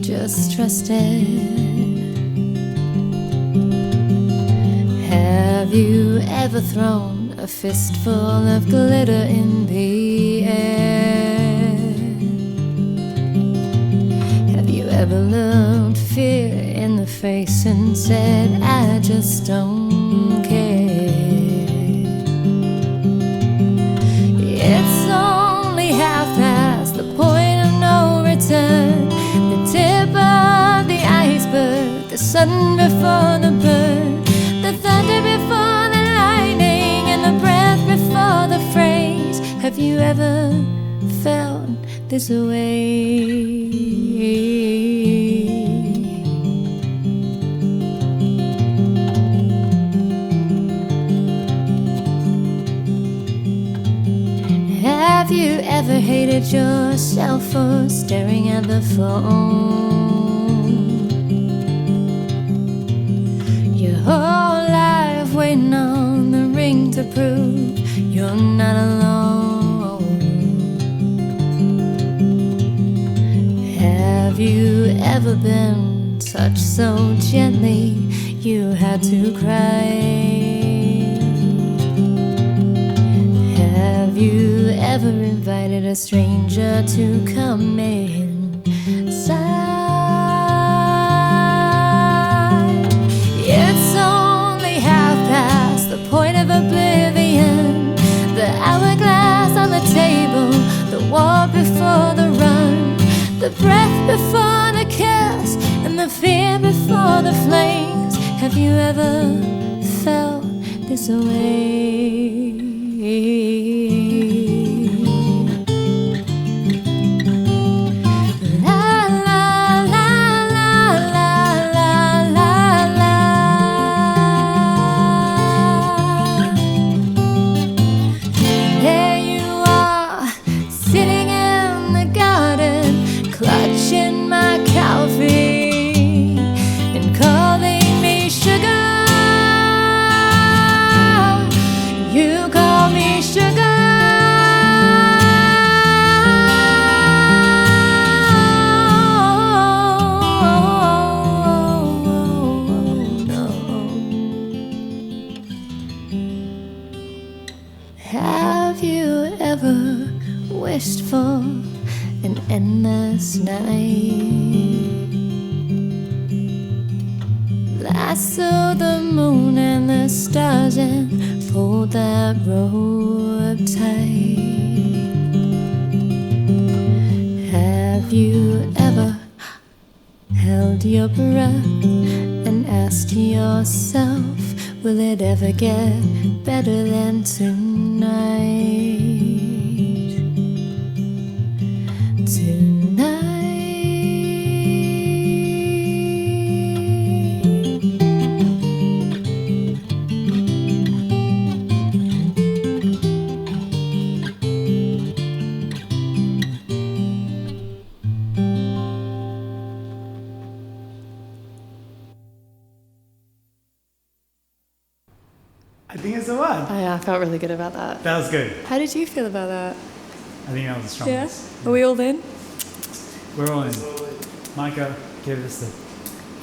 C: just trust it. Have you ever thrown a fistful of glitter in the air? Have you ever looked fear in the face and said, I just don't care? It's only half past the point of no return, the tip of the iceberg, the sun before the burn, the thunder before the lightning, and the breath before the phrase. Have you ever felt this way? Have you ever hated yourself for staring at the phone? Your whole life waiting on the ring to prove you're not alone. Have you ever been touched so gently you had to cry? Have you ever invited a stranger to come inside? It's only half past the point of oblivion. The hourglass on the table, the walk before the run, the breath before the kiss, and the fear before the flames. Have you ever felt this way? La la la la la la la la. There you are, sitting in the garden, clutching my coffee and calling me sugar. You call me sugar. No. Have you ever wished for an endless night? Lasso the moon and the stars and fold that rope tight. Have you ever held your breath and asked yourself, will it ever get better than tonight?
A: I think it's the one.
B: Oh, yeah, I felt really good about that.
A: That was good.
B: How did you feel about that?
A: I think that was the
B: Yeah?
A: strongest.
B: Are we all in?
A: We're all in. Micah, give us the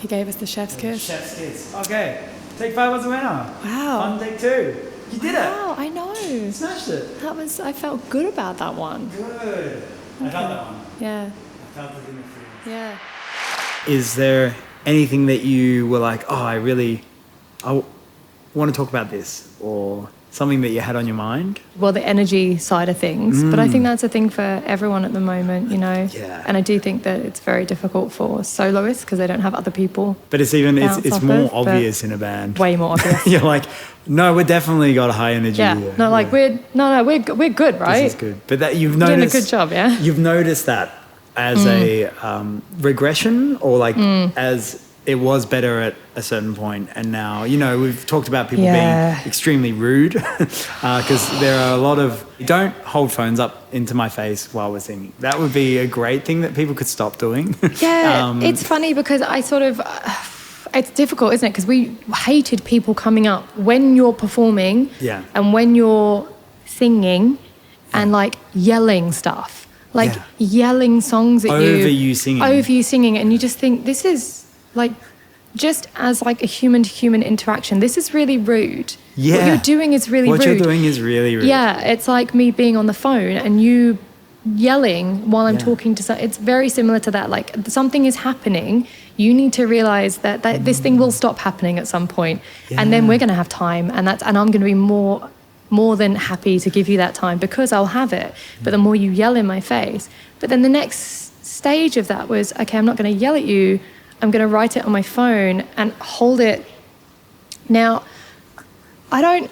B: He gave us the chef's kiss.
A: chef's kiss. Okay, take 5 was the winner.
B: Wow.
A: Fun take 2. You did it.
B: Wow, I know.
A: Smashed it.
B: I felt good about that one.
A: Good. I felt that one.
B: Yeah.
A: I felt it in the feelings.
B: Yeah.
A: Is there anything that you were like, oh, I want to talk about this, or something that you had on your mind?
B: Well, the energy side of things, but I think that's a thing for everyone at the moment, you know.
A: Yeah.
B: And I do think that it's very difficult for soloists because they don't have other people.
A: But it's even
B: Bounce
A: it's
B: off
A: more
B: of, but
A: obvious in a band.
B: Way more obvious.
A: You're like, no, we're definitely got a high energy.
B: Yeah.
A: here.
B: No, like we're good, right?
A: This is good. But that you've
B: We're doing a
A: noticed
B: good job, yeah.
A: You've noticed that as a regression, or like as it was better at a certain point, and now, you know, we've talked about people
B: Yeah.
A: being extremely rude because there are a lot of, don't hold phones up into my face while we're singing. That would be a great thing that people could stop doing.
B: Yeah, it's funny because I sort of, it's difficult, isn't it? Because we hated people coming up when you're performing
A: Yeah.
B: and when you're singing and like yelling stuff, like
A: Yeah.
B: yelling songs at
A: Over you singing.
B: Over you singing. And you just think, this is like, just as like a human to human interaction, this is really rude.
A: Yeah.
B: What you're doing is really rude.
A: What you're doing is really rude.
B: Yeah, it's like me being on the phone and you yelling while I'm
A: Yeah.
B: talking to someone. It's very similar to that. Like something is happening. You need to realize that this thing will stop happening at some point, and then
A: Yeah.
B: we're going to have time, and I'm going to be more than happy to give you that time because I'll have it. But the more you yell in my face, but then the next stage of that was, okay, I'm not going to yell at you. I'm going to write it on my phone and hold it. Now, I don't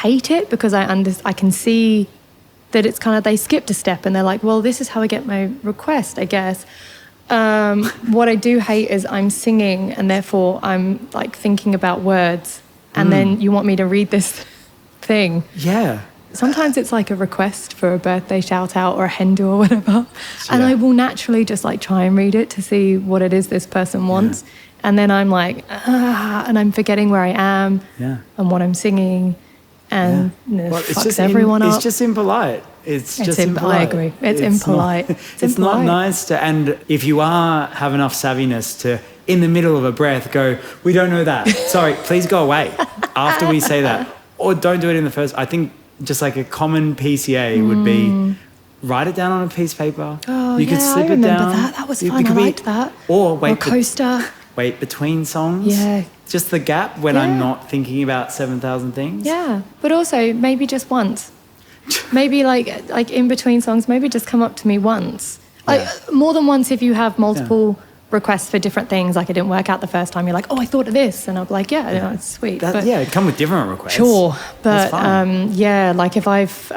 B: hate it because I can see that it's kind of, they skipped a step and they're like, well, this is how I get my request, I guess. What I do hate is I'm singing and therefore I'm like thinking about words and then you want me to read this thing.
A: Yeah.
B: Sometimes it's like a request for a birthday shout out or a hen do or whatever. And
A: Yeah.
B: I will naturally just like try and read it to see what it is this person wants. And then I'm like, and I'm forgetting where I am
A: Yeah.
B: and what I'm singing. and
A: Well,
B: fucks everyone up.
A: It's just impolite. It's just impolite.
B: I agree. It's impolite.
A: It's not nice to, and if you have enough savviness to, in the middle of a breath, go, we don't know that. Sorry, please go away after we say that. Or don't do it in the first. I think just like a common PCA would be write it down on a piece of paper.
B: Oh,
A: you could slip it down.
B: That was fun. I liked that.
A: Or wait.
B: Or a coaster.
A: Wait between songs.
B: Yeah.
A: Just the gap when I'm not thinking about 7,000 things.
B: Yeah. But also maybe just once. Maybe like in between songs, maybe just come up to me once. Like more than once if you have multiple requests for different things. Like it didn't work out the first time. You're like, oh, I thought of this. And I'll be like, yeah, it's sweet.
A: Come with different requests.
B: Sure. But like if I've,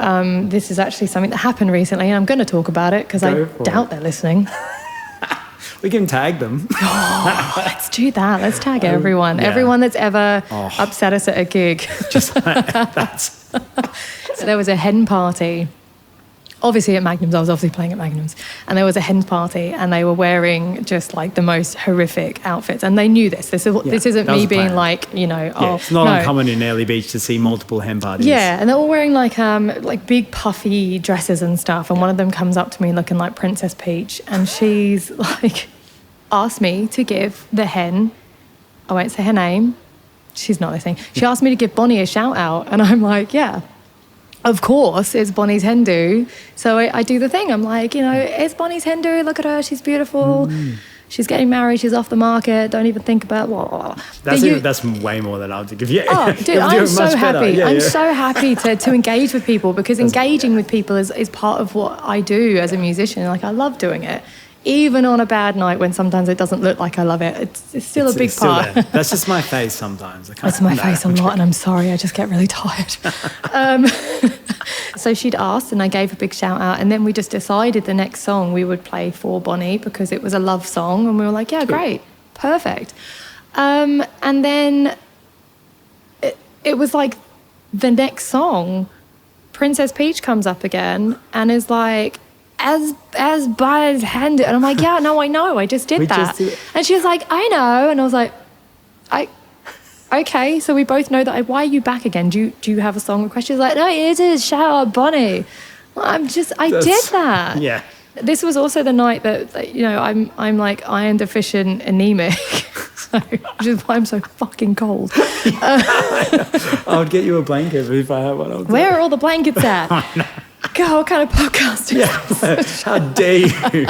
B: this is actually something that happened recently and I'm going to talk about it because I doubt they're listening.
A: We can tag them.
B: Let's do that. Let's tag everyone. Yeah. Everyone that's ever upset us at a gig.
A: Just that's.
B: So there was a hen party. Obviously at Magnum's. I was obviously playing at Magnum's. And there was a hen party and they were wearing just like the most horrific outfits. And they knew this. This isn't me being like,
A: it's not uncommon in Airlie Beach to see multiple hen parties.
B: Yeah, and they're all wearing like big puffy dresses and stuff. And one of them comes up to me looking like Princess Peach. And she's like, asked me to give the hen, I won't say her name. She's not listening. She asked me to give Bonnie a shout out. And I'm like, yeah. Of course, it's Bonnie's hen do. So I do the thing. I'm like, it's Bonnie's hen do. Look at her. She's beautiful. She's getting married. She's off the market. Don't even think about
A: That's way more than I would give you.
B: Oh, dude, I'm so happy. Yeah, I'm so happy to engage with people because engaging with people is part of what I do as a musician. Like, I love doing it. Even on a bad night when sometimes it doesn't look like I love it, it's still a big part.
A: That's just my face sometimes.
B: That's my face a lot, and I'm sorry, I just get really tired. So she'd asked, and I gave a big shout out, and then we just decided the next song we would play for Bonnie because it was a love song, and we were like, yeah, great, perfect. And then it was like the next song, Princess Peach comes up again and is like, as Bonnie's hen do. And I'm like, yeah, no, I know, I just did that. And she was like, I know. And I was like, okay, so we both know that. Why are you back again? Do you have a song request? She's like, no, it is, shout out Bonnie. I did that.
A: Yeah.
B: This was also the night that I'm like iron deficient anemic, which is why I'm so fucking cold.
A: I would get you a blanket if I had one.
B: Where are all the blankets at? God, what kind of podcast is this?
A: How dare you?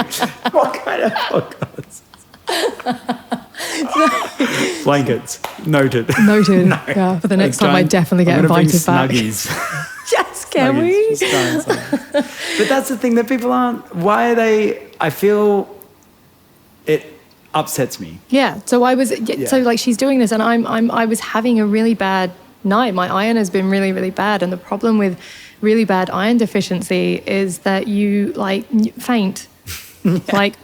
A: What kind of podcast? Blankets. Noted.
B: No. Yeah, for the next time I definitely get invited back.
A: Snuggies.
B: Yes, can we?
A: But that's the thing that people aren't. Why are they? I feel it upsets me.
B: Yeah. So I was. So like she's doing this, and I was having a really bad night. My iron has been really, really bad, and the problem with really bad iron deficiency is that you faint. Like,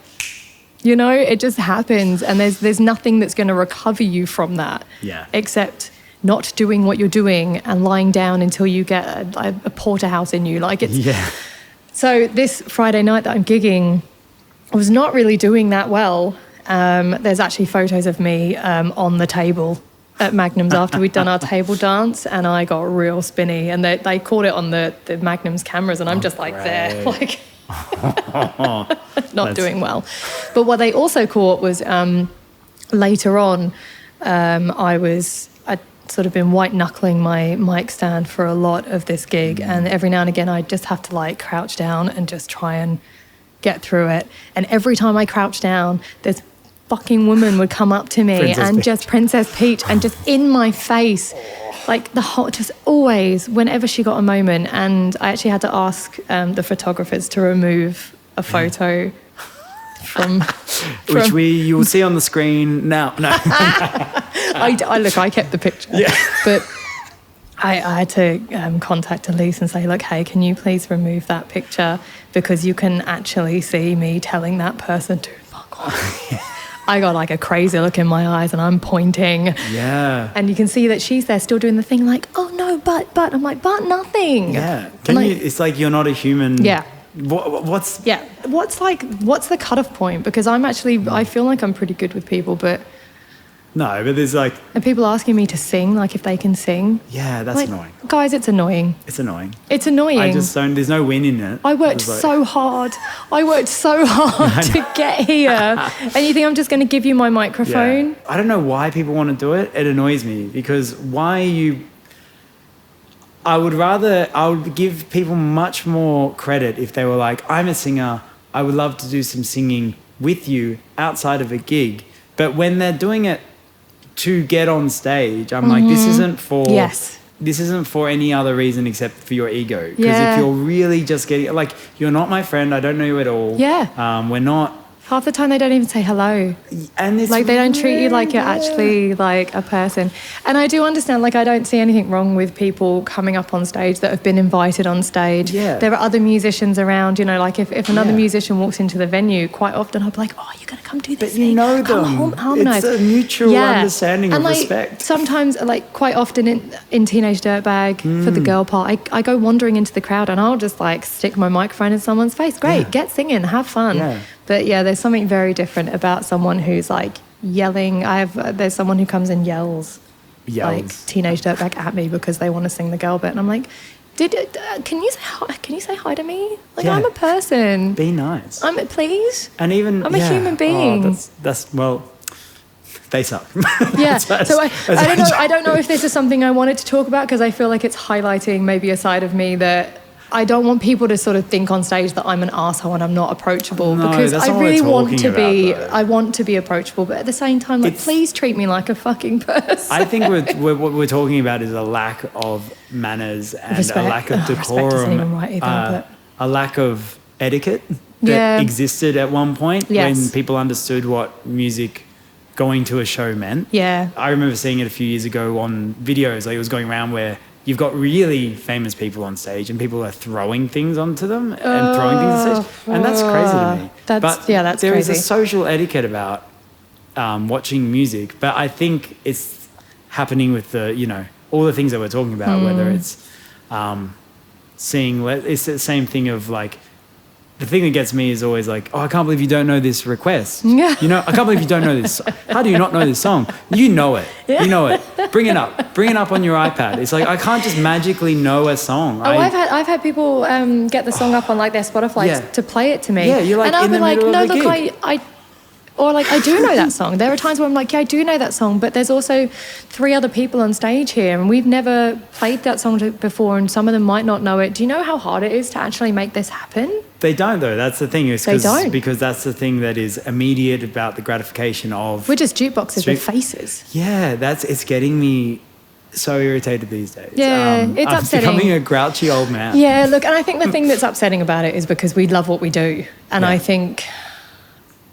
B: it just happens, and there's nothing that's going to recover you from that.
A: Yeah.
B: Except not doing what you're doing and lying down until you get a porterhouse in you. Like it's. Yeah. So this Friday night that I'm gigging, I was not really doing that well. There's actually photos of me on the table at Magnum's after we'd done our table dance, and I got real spinny, and they caught it on the Magnum's cameras, and I'm just like there, like not doing well. But what they also caught was later on, I'd sort of been white knuckling my mic stand for a lot of this gig, and every now and again I'd just have to crouch down and just try and get through it. And every time I crouched down, this fucking woman would come up to me Princess Peach, and just in my face, like just always, whenever she got a moment. And I actually had to ask the photographers to remove a photo from
A: which you will see on the screen now. No,
B: I kept the picture. Yeah, but I had to contact Elise and say, look, hey, can you please remove that picture, because you can actually see me telling that person to fuck off. I got a crazy look in my eyes, and I'm pointing.
A: Yeah.
B: And you can see that she's there still doing the thing like, oh no, but. I'm like, but nothing.
A: Yeah. It's like you're not a human.
B: Yeah.
A: What's
B: the cutoff point? Because I feel like I'm pretty good with people, but
A: No, but there's like...
B: And people asking me to sing, like if they can sing.
A: Yeah, that's
B: Like,
A: annoying.
B: guys, it's annoying.
A: It's annoying.
B: It's annoying.
A: I just don't... There's no win in it.
B: I worked
A: It's like-
B: so hard. I worked so hard to get here. And you think I'm just going to give you my microphone?
A: Yeah. I don't know why people want to do it. It annoys me because why are you... I would give people much more credit if they were like, I'm a singer, I would love to do some singing with you outside of a gig. But when they're doing it to get on stage, I'm like, this isn't for...
B: Yes.
A: This isn't for any other reason except for your ego. Because
B: Yeah.
A: if you're really just getting... Like, you're not my friend, I don't know you at all.
B: Yeah.
A: We're not...
B: Half the time they don't even say hello.
A: And it's
B: Like they don't treat you like you're
A: yeah.
B: actually like a person. And I do understand, like I don't see anything wrong with people coming up on stage that have been invited on stage.
A: Yeah.
B: There are other musicians around, you know, like if another
A: Yeah.
B: musician walks into the venue, quite often I'll be like, oh, you're going to come do this
A: But you
B: thing.
A: know
B: Come
A: them.
B: harmonise.
A: It's a mutual understanding
B: and
A: of
B: like,
A: respect.
B: Sometimes, like quite often in Teenage Dirtbag for the girl part, I go wandering into the crowd and I'll just like stick my microphone in someone's face. Great,
A: Yeah.
B: get singing, have fun.
A: Yeah.
B: But yeah, there's something very different about someone who's like yelling. There's someone who comes and yells. Like Teenage Dirtbag at me because they want to sing the girl bit, and I'm like, can you say hi? Can you say hi to me? Like
A: Yeah.
B: I'm a person.
A: Be nice.
B: Please.
A: And even
B: I'm a human being.
A: Oh, that's well, they suck.
B: Yeah.
A: That's-
B: So
A: that's-
B: I don't know if this is something I wanted to talk about because I feel like it's highlighting maybe a side of me that I don't want people to sort of think on stage that I'm an asshole and I'm not approachable
A: No,
B: because
A: that's
B: I
A: not what
B: really
A: we're
B: want
A: talking
B: to be.
A: about, though.
B: I want to be approachable, but at the same time, like,
A: It's-
B: please treat me like a fucking person.
A: I think what we're talking about is a lack of manners and
B: Respect.
A: a lack of
B: Oh, respect
A: decorum,
B: isn't even right either,
A: a lack of etiquette that
B: Yeah.
A: existed at one point
B: Yes.
A: when people understood what music going to a show meant.
B: Yeah.
A: I remember seeing it a few years ago on videos. Like it was going around where you've got really famous people on stage and people are throwing things onto them and throwing things on stage. And that's crazy to me.
B: That's
A: There is
B: crazy.
A: a social etiquette about watching music, but I think it's happening with all the things that we're talking about, whether it's seeing, it's the same thing of like, the thing that gets me is always like, oh, I can't believe you don't know this request.
B: Yeah.
A: I can't believe you don't know this. How do you not know this song? You know it.
B: Yeah.
A: You know it. Bring it up. Bring it up on your iPad. It's like, I can't just magically know a song.
B: I've had people get the song up on like their Spotify
A: Yeah.
B: to play it to me.
A: Yeah, you're like
B: and I'll
A: in
B: be
A: the
B: like,
A: middle
B: no,
A: of a
B: look,
A: gig.
B: I do know that song. There are times where I'm like, yeah, I do know that song, but there's also 3 other people on stage here and we've never played that song before and some of them might not know it. Do you know how hard it is to actually make this happen?
A: They don't though. That's the thing.
B: They don't.
A: Because that's the thing that is immediate about the gratification of...
B: We're just jukeboxes with faces.
A: Yeah, it's getting me so irritated these days.
B: Yeah, it's
A: I'm
B: upsetting.
A: becoming a grouchy old man.
B: Yeah, look, and I think the thing that's upsetting about it is because we love what we do. And
A: Yeah.
B: I think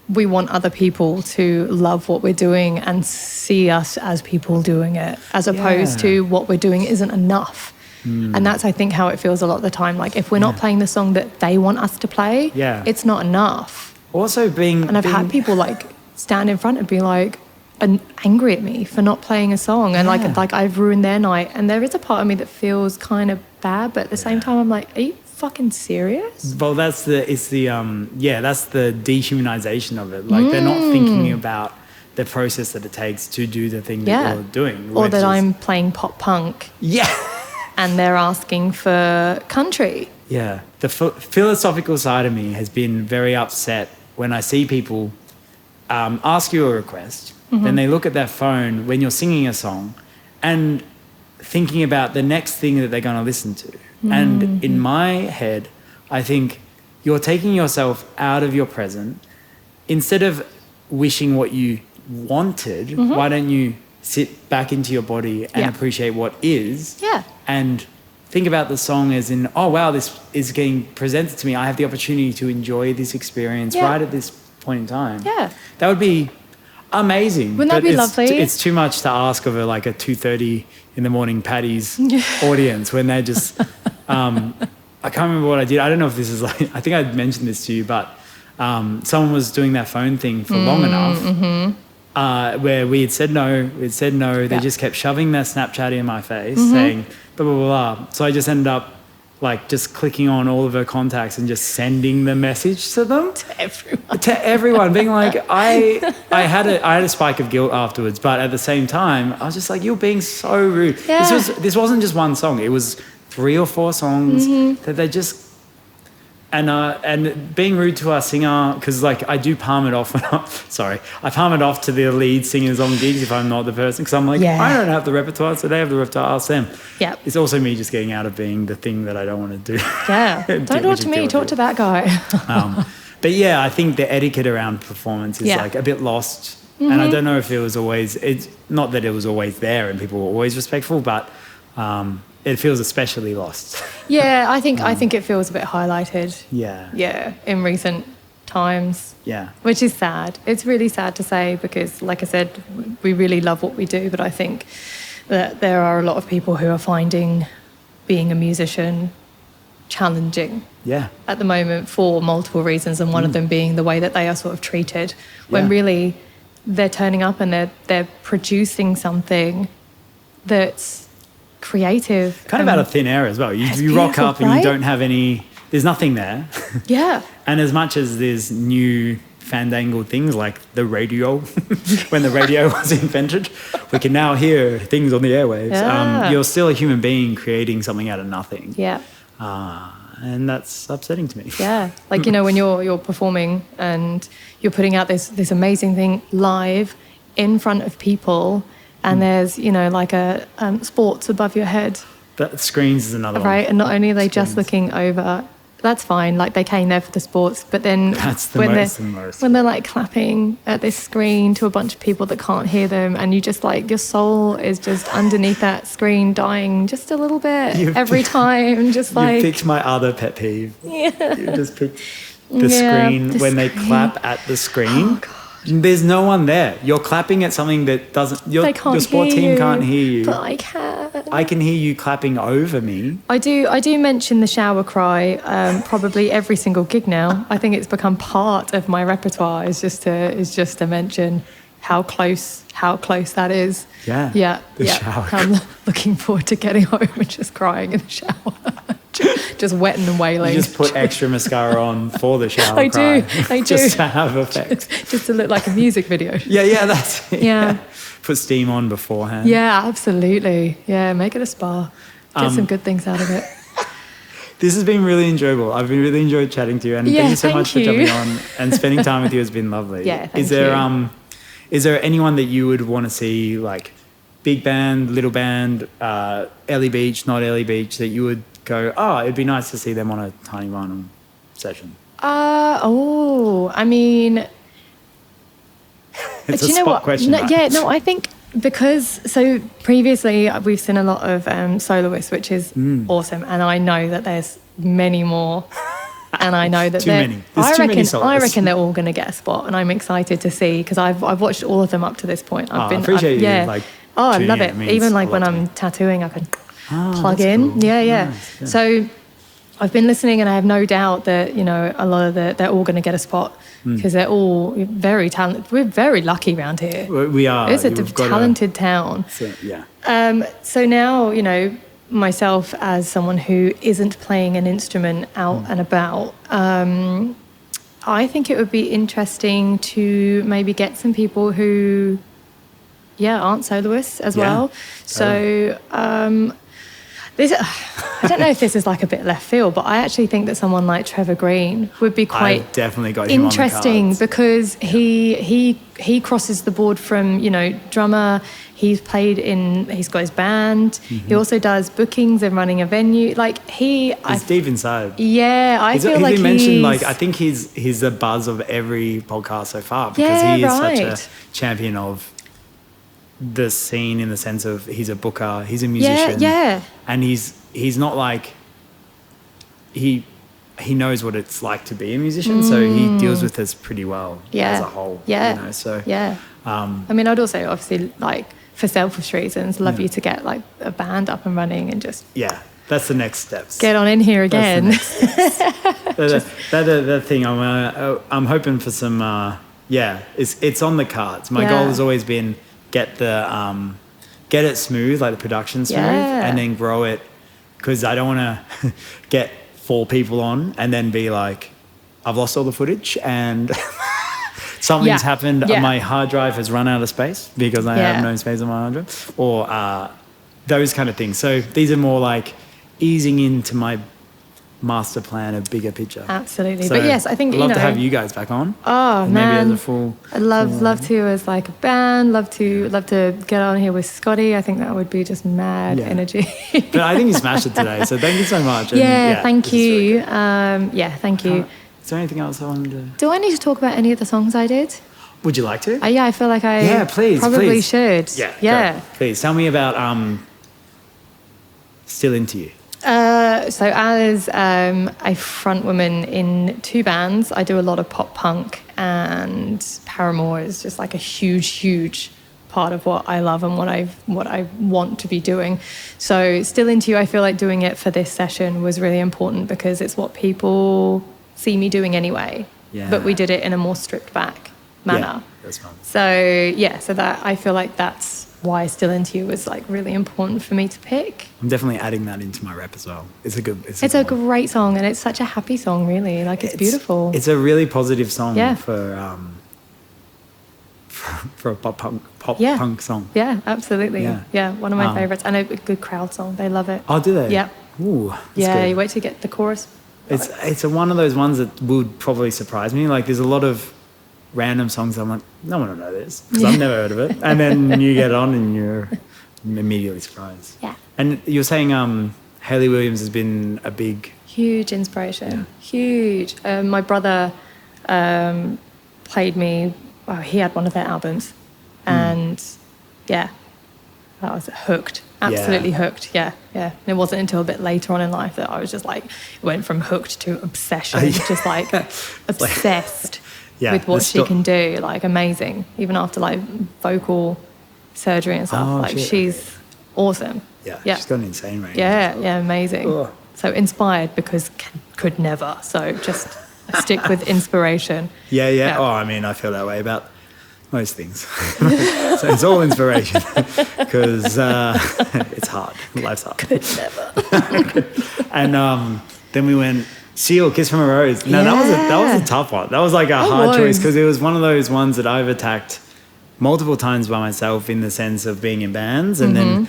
B: we want other people to love what we're doing and see us as people doing it, as opposed
A: Yeah.
B: to what we're doing isn't enough. And that's, I think, how it feels a lot of the time. Like, if we're not playing the song that they want us to play,
A: Yeah.
B: it's not enough.
A: Also being...
B: And I've had people, like, stand in front and be like, angry at me for not playing a song. And,
A: Yeah.
B: like I've ruined their night. And there is a part of me that feels kind of bad, but at the same time, I'm like, are you fucking serious?
A: Well, that's the dehumanization of it. Like, they're not thinking about the process that it takes to do the thing that
B: Yeah.
A: you're doing.
B: Or
A: which
B: that
A: is-
B: I'm playing pop punk
A: Yeah.
B: and they're asking for country.
A: Yeah, the philosophical side of me has been very upset when I see people ask you a request, then they look at their phone when you're singing a song and thinking about the next thing that they're going to listen to. And in my head, I think you're taking yourself out of your present. Instead of wishing what you wanted, why don't you sit back into your body and
B: Yeah.
A: appreciate what is?
B: Yeah.
A: And think about the song as in, oh, wow, this is getting presented to me. I have the opportunity to enjoy this experience
B: Yeah.
A: right at this point in time.
B: Yeah.
A: That would be amazing.
B: Wouldn't that
A: but
B: be
A: it's,
B: lovely?
A: It's too much to ask of a 2:30 in the morning Paddy's audience when they're just, I can't remember what I did. I don't know if this is I think I mentioned this to you, but someone was doing that phone thing for long enough. Where we had said no, they
B: Yeah.
A: just kept shoving their Snapchat in my face saying blah, blah, blah, blah. So I just ended up like just clicking on all of her contacts and just sending the message to them. To everyone, being like, I had a spike of guilt afterwards, but at the same time, I was just like, you're being so rude.
B: Yeah.
A: This wasn't just one song. It was 3 or 4 songs that they just... And being rude to our singer, because like I do palm it off. I palm it off to the lead singers on gigs if I'm not the person, because I'm like, I don't have the repertoire, so they have the repertoire. Ask them.
B: Yeah,
A: it's also me just getting out of being the thing that I don't want to do.
B: Yeah, don't talk to me. Talk to that guy.
A: But yeah, I think the etiquette around performance is like a bit lost, and I don't know if it was always. It's not that it was always there and people were always respectful, but. It feels especially lost.
B: Yeah, I think it feels a bit highlighted.
A: Yeah,
B: in recent times.
A: Yeah,
B: which is sad. It's really sad to say because, like I said, we really love what we do, but I think that there are a lot of people who are finding being a musician challenging.
A: Yeah,
B: at the moment for multiple reasons, and one of them being the way that they are sort of treated. When really they're turning up and they're producing something that's creative,
A: kind of out of thin air as well. You rock up and you don't have there's nothing there.
B: Yeah.
A: And as much as there's new fandangled things like the radio, when the radio was invented, we can now hear things on the airwaves.
B: Yeah.
A: You're still a human being creating something out of nothing.
B: Yeah.
A: And that's upsetting to me.
B: Yeah. Like, when you're performing and you're putting out this amazing thing live in front of people, and there's, like a sports above your head.
A: That screens is another one.
B: Right, and not only are they just looking over, that's fine, like they came there for the sports, but then when they're like clapping at this screen to a bunch of people that can't hear them, and you just like, your soul is just underneath that screen dying just a little bit every time, just like...
A: You picked my other pet peeve.
B: Yeah.
A: You just picked the screen when they clap at the screen. Oh, God. There's no one there. You're clapping at something that doesn't... Your sport team can't hear you.
B: But I can.
A: I can hear you clapping over me.
B: I do mention the shower cry probably every single gig now. I think it's become part of my repertoire is just to mention how close that is.
A: Yeah. The shower.
B: I'm looking forward to getting home and just crying in the shower. Just wetting and wailing.
A: You just put extra mascara on for the shower
B: I do.
A: Just to have effect.
B: Just to look like a music video.
A: Yeah, that's it.
B: Yeah.
A: Put steam on beforehand.
B: Yeah, absolutely. Yeah, make it a spa. Get some good things out of it.
A: This has been really enjoyable. I've been really enjoyed chatting to you, and thank you so much for jumping on, and spending time with you has been lovely.
B: Yeah, thank you.
A: Is there anyone that you would want to see, like big band, little band, Ellie Beach, not Ellie Beach, that you would go, it'd be nice to see them on a Tiny Vinyl session?
B: I mean...
A: It's a spot question.
B: I think because... So previously we've seen a lot of soloists, which is awesome, and I know that there's many more... And I know that I reckon they're all going to get a spot, and I'm excited to see because I've watched all of them up to this point.
A: I appreciate you.
B: I love it. Even like when I'm tattooing, I can plug in.
A: Cool.
B: Yeah.
A: Nice, yeah.
B: So I've been listening, and I have no doubt that a lot of they're all going to get a spot because they're all very talented. We're very lucky around here.
A: We are.
B: It's a talented town.
A: So, yeah.
B: So now myself as someone who isn't playing an instrument out and about, I think it would be interesting to maybe get some people who aren't soloists as well. So I don't know if this is like a bit left field, but I actually think that someone like Trevor Green would be quite
A: I've definitely got him
B: interesting
A: on the cards.
B: Because he crosses the board from drummer. He's got his band. He also does bookings and running a venue.
A: He's deep inside.
B: Yeah, I feel like
A: he's mentioned. I think he's the buzz of every podcast so far because he is such a champion of the scene in the sense of he's a booker, he's a musician, and he's not like he knows what it's like to be a musician, so he deals with this pretty well as a whole. I
B: mean, I'd also obviously for selfish reasons love you to get like a band up and running and just
A: that's the next steps.
B: Get on in here again.
A: That thing I'm hoping for some it's on the cards. My goal has always been get it smooth, like the production smooth, and then grow it because I don't want to get 4 people on and then be like, I've lost all the footage and something's happened.
B: Yeah.
A: My hard drive has run out of space because I have no space on my hard drive, or those kind of things. So these are more like easing into my master plan, a bigger picture.
B: Absolutely.
A: So
B: But yes, I think,
A: I'd love to have you guys back on.
B: Oh,
A: maybe
B: man.
A: as a full.
B: I'd love to as like a band, love to get on here with Scotty. I think that would be just mad energy.
A: But I think you smashed it today, so thank you so much. And
B: thank
A: this is really
B: you.
A: good.
B: Thank you.
A: Is there anything else I wanted to...
B: Do I need to talk about any of the songs I did?
A: Would you like to?
B: Yeah, I feel like I
A: please,
B: probably
A: please.
B: should.
A: Go. Please, tell me about Still Into You.
B: So as a front woman in 2 bands, I do a lot of pop punk, and Paramore is just like a huge part of what I love and what I want to be doing. So Still Into You, I feel like doing it for this session was really important because it's what people see me doing anyway.
A: Yeah.
B: But we did it in a more stripped back manner.
A: Yeah, that's fun.
B: So that I feel like that's why Still Into You was like really important for me to pick.
A: I'm definitely adding that into my rep as well. It's a
B: It's a great song, and it's such a happy song, really. Like, it's beautiful.
A: It's a really positive song
B: Yeah.
A: for a pop
B: Yeah.
A: punk song.
B: Yeah, absolutely.
A: Yeah.
B: Yeah, one of my favourites. And a good crowd song. They love it.
A: Oh, do they?
B: Yeah.
A: Ooh, that's
B: Yeah,
A: good.
B: you wait to get the chorus.
A: It's one of those ones that would probably surprise me. Like, there's a lot of random songs I'm like, no one will know this because I've never heard of it. And then you get on and you're immediately surprised.
B: Yeah.
A: And you're saying Hayley Williams has been a big...
B: Huge inspiration. Huge. My brother played me... Well, he had one of their albums. And, I was hooked. Absolutely hooked. Yeah. And it wasn't until a bit later on in life that I was just like... Went from hooked to obsession. Just like obsessed with what she can do. Like, amazing. Even after like vocal surgery and stuff.
A: Oh,
B: like,
A: shit.
B: she's awesome.
A: Yeah,
B: Yeah.
A: she's got an insane range.
B: Yeah, amazing.
A: Ugh.
B: So inspired because could never. So just stick with inspiration.
A: Yeah. Oh, I mean, I feel that way about most things. So it's all inspiration because it's hard. Life's hard.
B: Could never.
A: And then we went Seal, Kiss from a Rose. No, that was a tough one. That was like a hard choice because it was one of those ones that I've attacked multiple times by myself in the sense of being in bands and then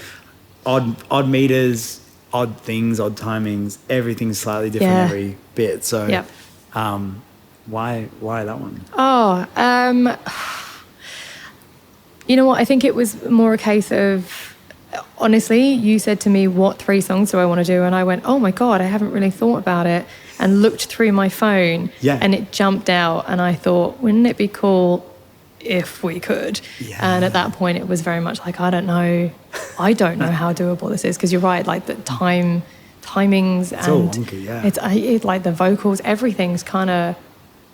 A: odd meters, odd things, odd timings, everything's slightly different every bit. So why that one?
B: You know what? I think it was more a case of, honestly, you said to me, what 3 songs do I want to do? And I went, oh my God, I haven't really thought about it. And looked through my phone and it jumped out. And I thought, wouldn't it be cool if we could?
A: Yeah.
B: And at that point, it was very much like, I don't know how doable this is. Because you're right, like the timings
A: It's
B: and
A: all wonky, yeah.
B: it's like the vocals, everything's kind of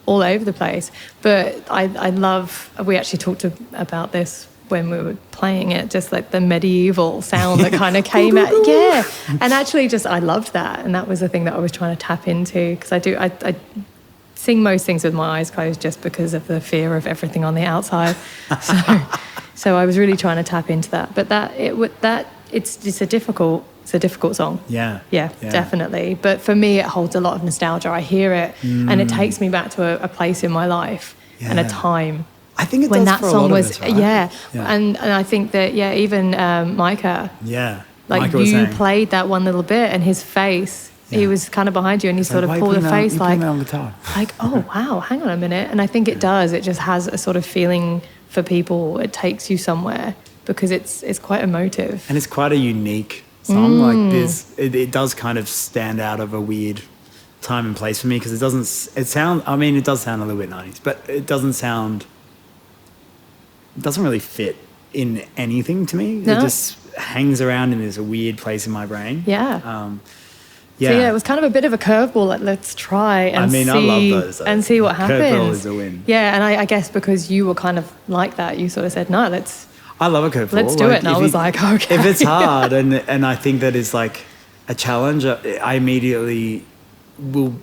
B: all over the place. But I love, we actually talked about this when we were playing it, just like the medieval sound that kind of came out. Yeah. And actually just, I loved that. And that was the thing that I was trying to tap into. Because I sing most things with my eyes closed just because of the fear of everything on the outside. So I was really trying to tap into that. But it's a difficult song.
A: Yeah,
B: Definitely. But for me, it holds a lot of nostalgia. I hear it and it takes me back to a place in my life and a time.
A: I think it
B: when
A: does
B: that
A: for a
B: song
A: lot of
B: was
A: us, right?
B: yeah. And I think that even Micah, like
A: Micah was
B: you
A: saying.
B: played that one little bit and his face, he was kind of behind you and he sort of
A: why you
B: pulled a
A: playing that-
B: face
A: you
B: like
A: playing that on guitar?
B: like, oh wow, hang on a minute. And I think it does. It just has a sort of feeling for people. It takes you somewhere because it's quite emotive.
A: And it's quite a unique song. Like this, it does kind of stand out of a weird time and place for me because it does sound a little bit 90s, but it doesn't really fit in anything to me.
B: No.
A: It just hangs around in this weird place in my brain.
B: Yeah.
A: Yeah.
B: So it was kind of a bit of a curveball. Like, let's try and
A: I
B: see
A: love those.
B: and see what happens.
A: Curveball is a win.
B: Yeah, and I guess because you were kind of like that, you sort of said, "No,
A: I love a curveball.
B: let's do it." And I
A: if
B: was like, "Okay."
A: If it's hard and I think that is like a challenge, I immediately will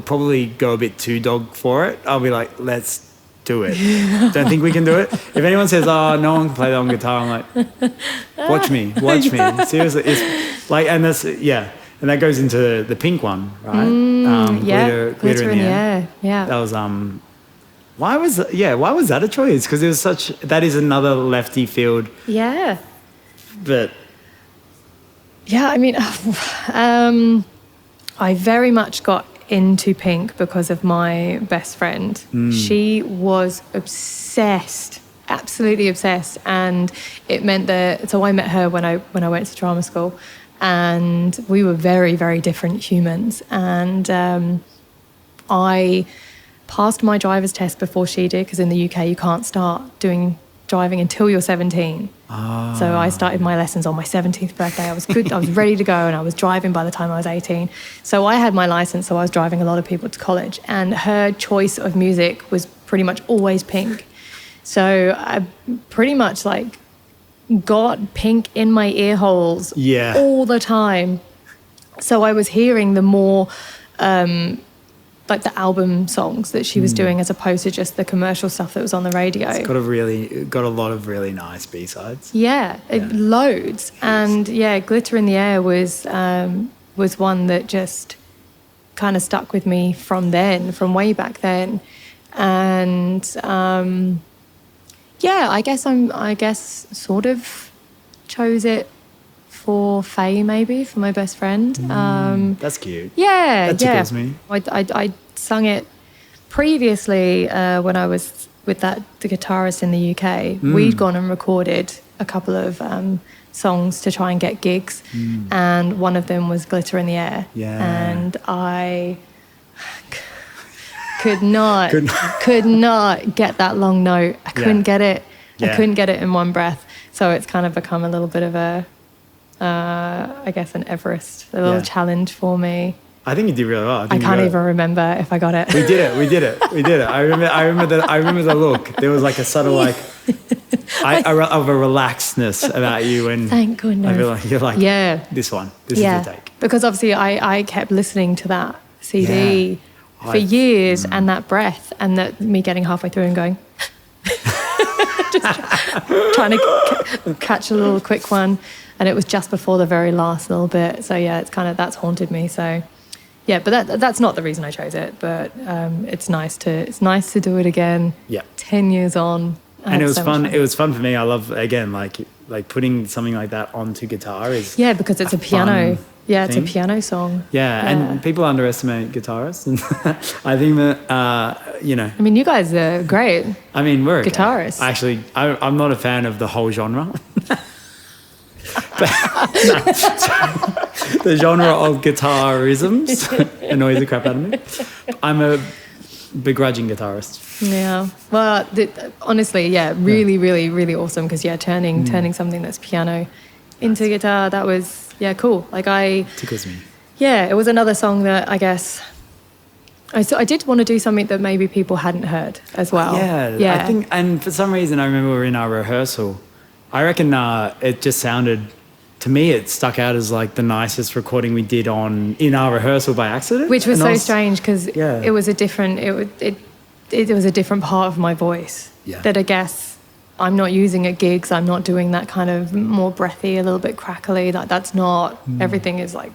A: probably go a bit too dog for it. I'll be like, let's do it. Don't think we can do it. If anyone says, "Oh, no one can play that on guitar," I'm like, watch me. Seriously, it's like, and that's and that goes into the Pink one, right?
B: Glitter in the Air. Yeah,
A: that was Why was that a choice? Because it was that is another lefty field.
B: Yeah.
A: But
B: yeah, I mean, I very much got into Pink because of my best friend. She was obsessed, absolutely obsessed, and it meant that. So I met her when I went to drama school, and we were very, very different humans. And I passed my driver's test before she did, because in the UK you can't start doing driving until you're 17. So I started my lessons on my 17th birthday. I was good. I was ready to go, and I was driving by the time I was 18. So I had my license, so I was driving a lot of people to college. And her choice of music was pretty much always Pink. So I pretty much like got Pink in my ear holes all the time. So I was hearing the more like the album songs that she was doing, as opposed to just the commercial stuff that was on the radio.
A: It's got a lot of really nice B-sides.
B: Loads. And Glitter in the Air was one that just kind of stuck with me from way back then. And I guess sort of chose it for Faye, maybe, for my best friend.
A: That's cute.
B: Yeah,
A: that tickles me.
B: I sung it previously when I was with the guitarist in the UK. We'd gone and recorded a couple of songs to try and get gigs, and one of them was Glitter in the Air.
A: Yeah.
B: And I could not get that long note. I couldn't get it. I couldn't get it in one breath. So it's kind of become a little bit of a I guess an Everest, a little challenge for me.
A: I think you did really well.
B: I can't even remember if I got it.
A: We did it. I remember the look. There was like a subtle of a relaxedness about you, and
B: thank goodness.
A: I feel like you're like, this is the take.
B: Because obviously I kept listening to that CD for years, and that breath, and that me getting halfway through and going just trying to catch a little quick one. And it was just before the very last little bit. So it's kind of, that's haunted me. So but that's not the reason I chose it. But it's nice to do it again. Yeah. 10 years on.
A: And it was fun. It was fun for me. I love, again, like putting something like that onto guitar is
B: because it's a piano. Yeah, it's a piano song.
A: Yeah, and people underestimate guitarists. And I think that, I mean,
B: you guys are great.
A: I mean, we're
B: guitarists.
A: Okay. Actually, I'm not a fan of the whole genre. The genre of guitarisms annoys the crap out of me. I'm a begrudging guitarist.
B: Yeah. Well, honestly, really, really, really awesome. Because turning something that's piano into guitar, that was cool. Like
A: tickles me.
B: Yeah, it was another song that I guess I did want to do something that maybe people hadn't heard as well. Yeah.
A: I think, and for some reason, I remember we were in our rehearsal. I reckon it just sounded, to me, it stuck out as like the nicest recording we did in our rehearsal by accident.
B: Which was strange because it was a different, it was a different part of my voice that I guess I'm not using at gigs. I'm not doing that kind of more breathy, a little bit crackly. That's not, everything is like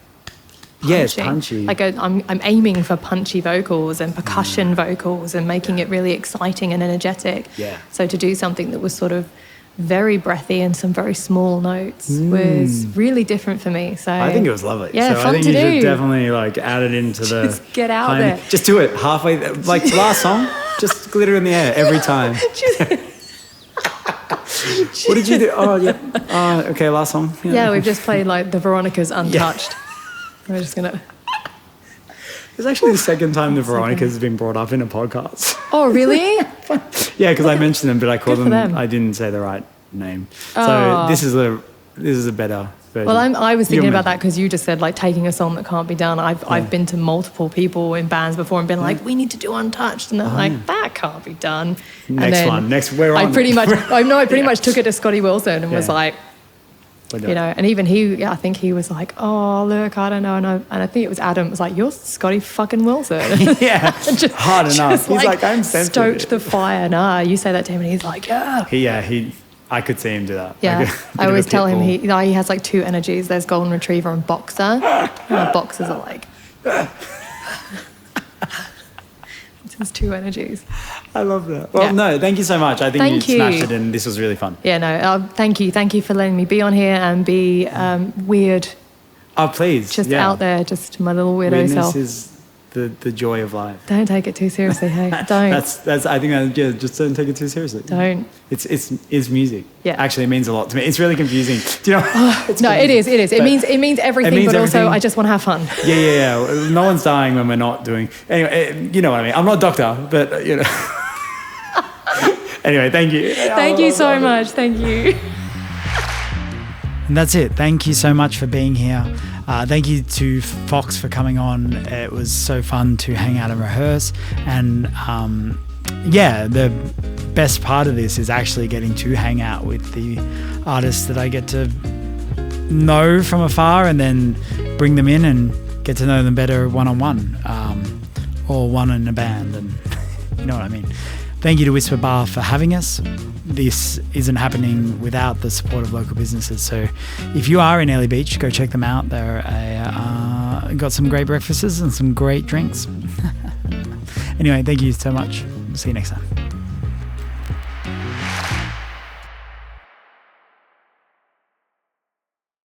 B: punchy.
A: Yeah, it's punchy.
B: Like I'm aiming for punchy vocals and percussion vocals and making it really exciting and energetic.
A: Yeah.
B: So to do something that was sort of very breathy and some very small notes was really different for me. So
A: I think it was lovely.
B: Yeah,
A: so
B: fun
A: I think
B: to
A: you
B: do.
A: should definitely add it into the
B: just get out there.
A: Just do it halfway, like last song. Just Glitter in the Air every time. What did you do? Oh yeah. Okay, last song.
B: Yeah, we've just played like the Veronicas Untouched. We're just gonna.
A: It's actually the second time the Veronicas has been brought up in a podcast.
B: Oh, really?
A: Yeah, because I mentioned them, but I called them. I didn't say the right name. So this is a better version.
B: Well, I was thinking about that because you just said like taking a song that can't be done. I've been to multiple people in bands before and been like, we need to do Untouched, and they're like, that can't be done.
A: Next, we're on.
B: I pretty much took it to Scotty Wilson and was like, You know, and even he, I think he was like, oh, look, I don't know. And I think it was Adam. It was like, you're Scotty fucking Wilson.
A: Yeah,
B: just,
A: hard enough. He's like, I'm sensitive.
B: Stoked the fire. Nah, you say that to him and he's like, yeah.
A: I could see him do that.
B: Yeah,
A: like
B: I always tell him he has like two energies. There's golden retriever and boxer. Boxers are like... It's two energies.
A: I love that. Well, no, thank you so much. I think you smashed it and this was really fun.
B: Yeah, no, thank you. Thank you for letting me be on here and be weird.
A: Oh, please.
B: Just out there, just my little weirdo
A: Weirdness
B: self.
A: Is the joy of life.
B: Don't take it too seriously, hey. Don't.
A: that's I think just don't take it too seriously.
B: Don't.
A: It's music.
B: Yeah.
A: Actually, it means a lot to me. It's really confusing. Do you know?
B: No, it is. It means everything, but also I just want to have fun.
A: Yeah. No one's dying when we're not doing. Anyway, you know what I mean. I'm not a doctor, but you know. Anyway, thank you.
B: Thank you so much. Thank you.
A: And that's it. Thank you so much for being here. Thank you to Fox for coming on. It was so fun to hang out and rehearse. And the best part of this is actually getting to hang out with the artists that I get to know from afar and then bring them in and get to know them better one-on-one, or one in a band. And you know what I mean. Thank you to Whisper Bar for having us. This isn't happening without the support of local businesses. So if you are in Airlie Beach, go check them out. They're got some great breakfasts and some great drinks. Anyway, thank you so much. See you next time.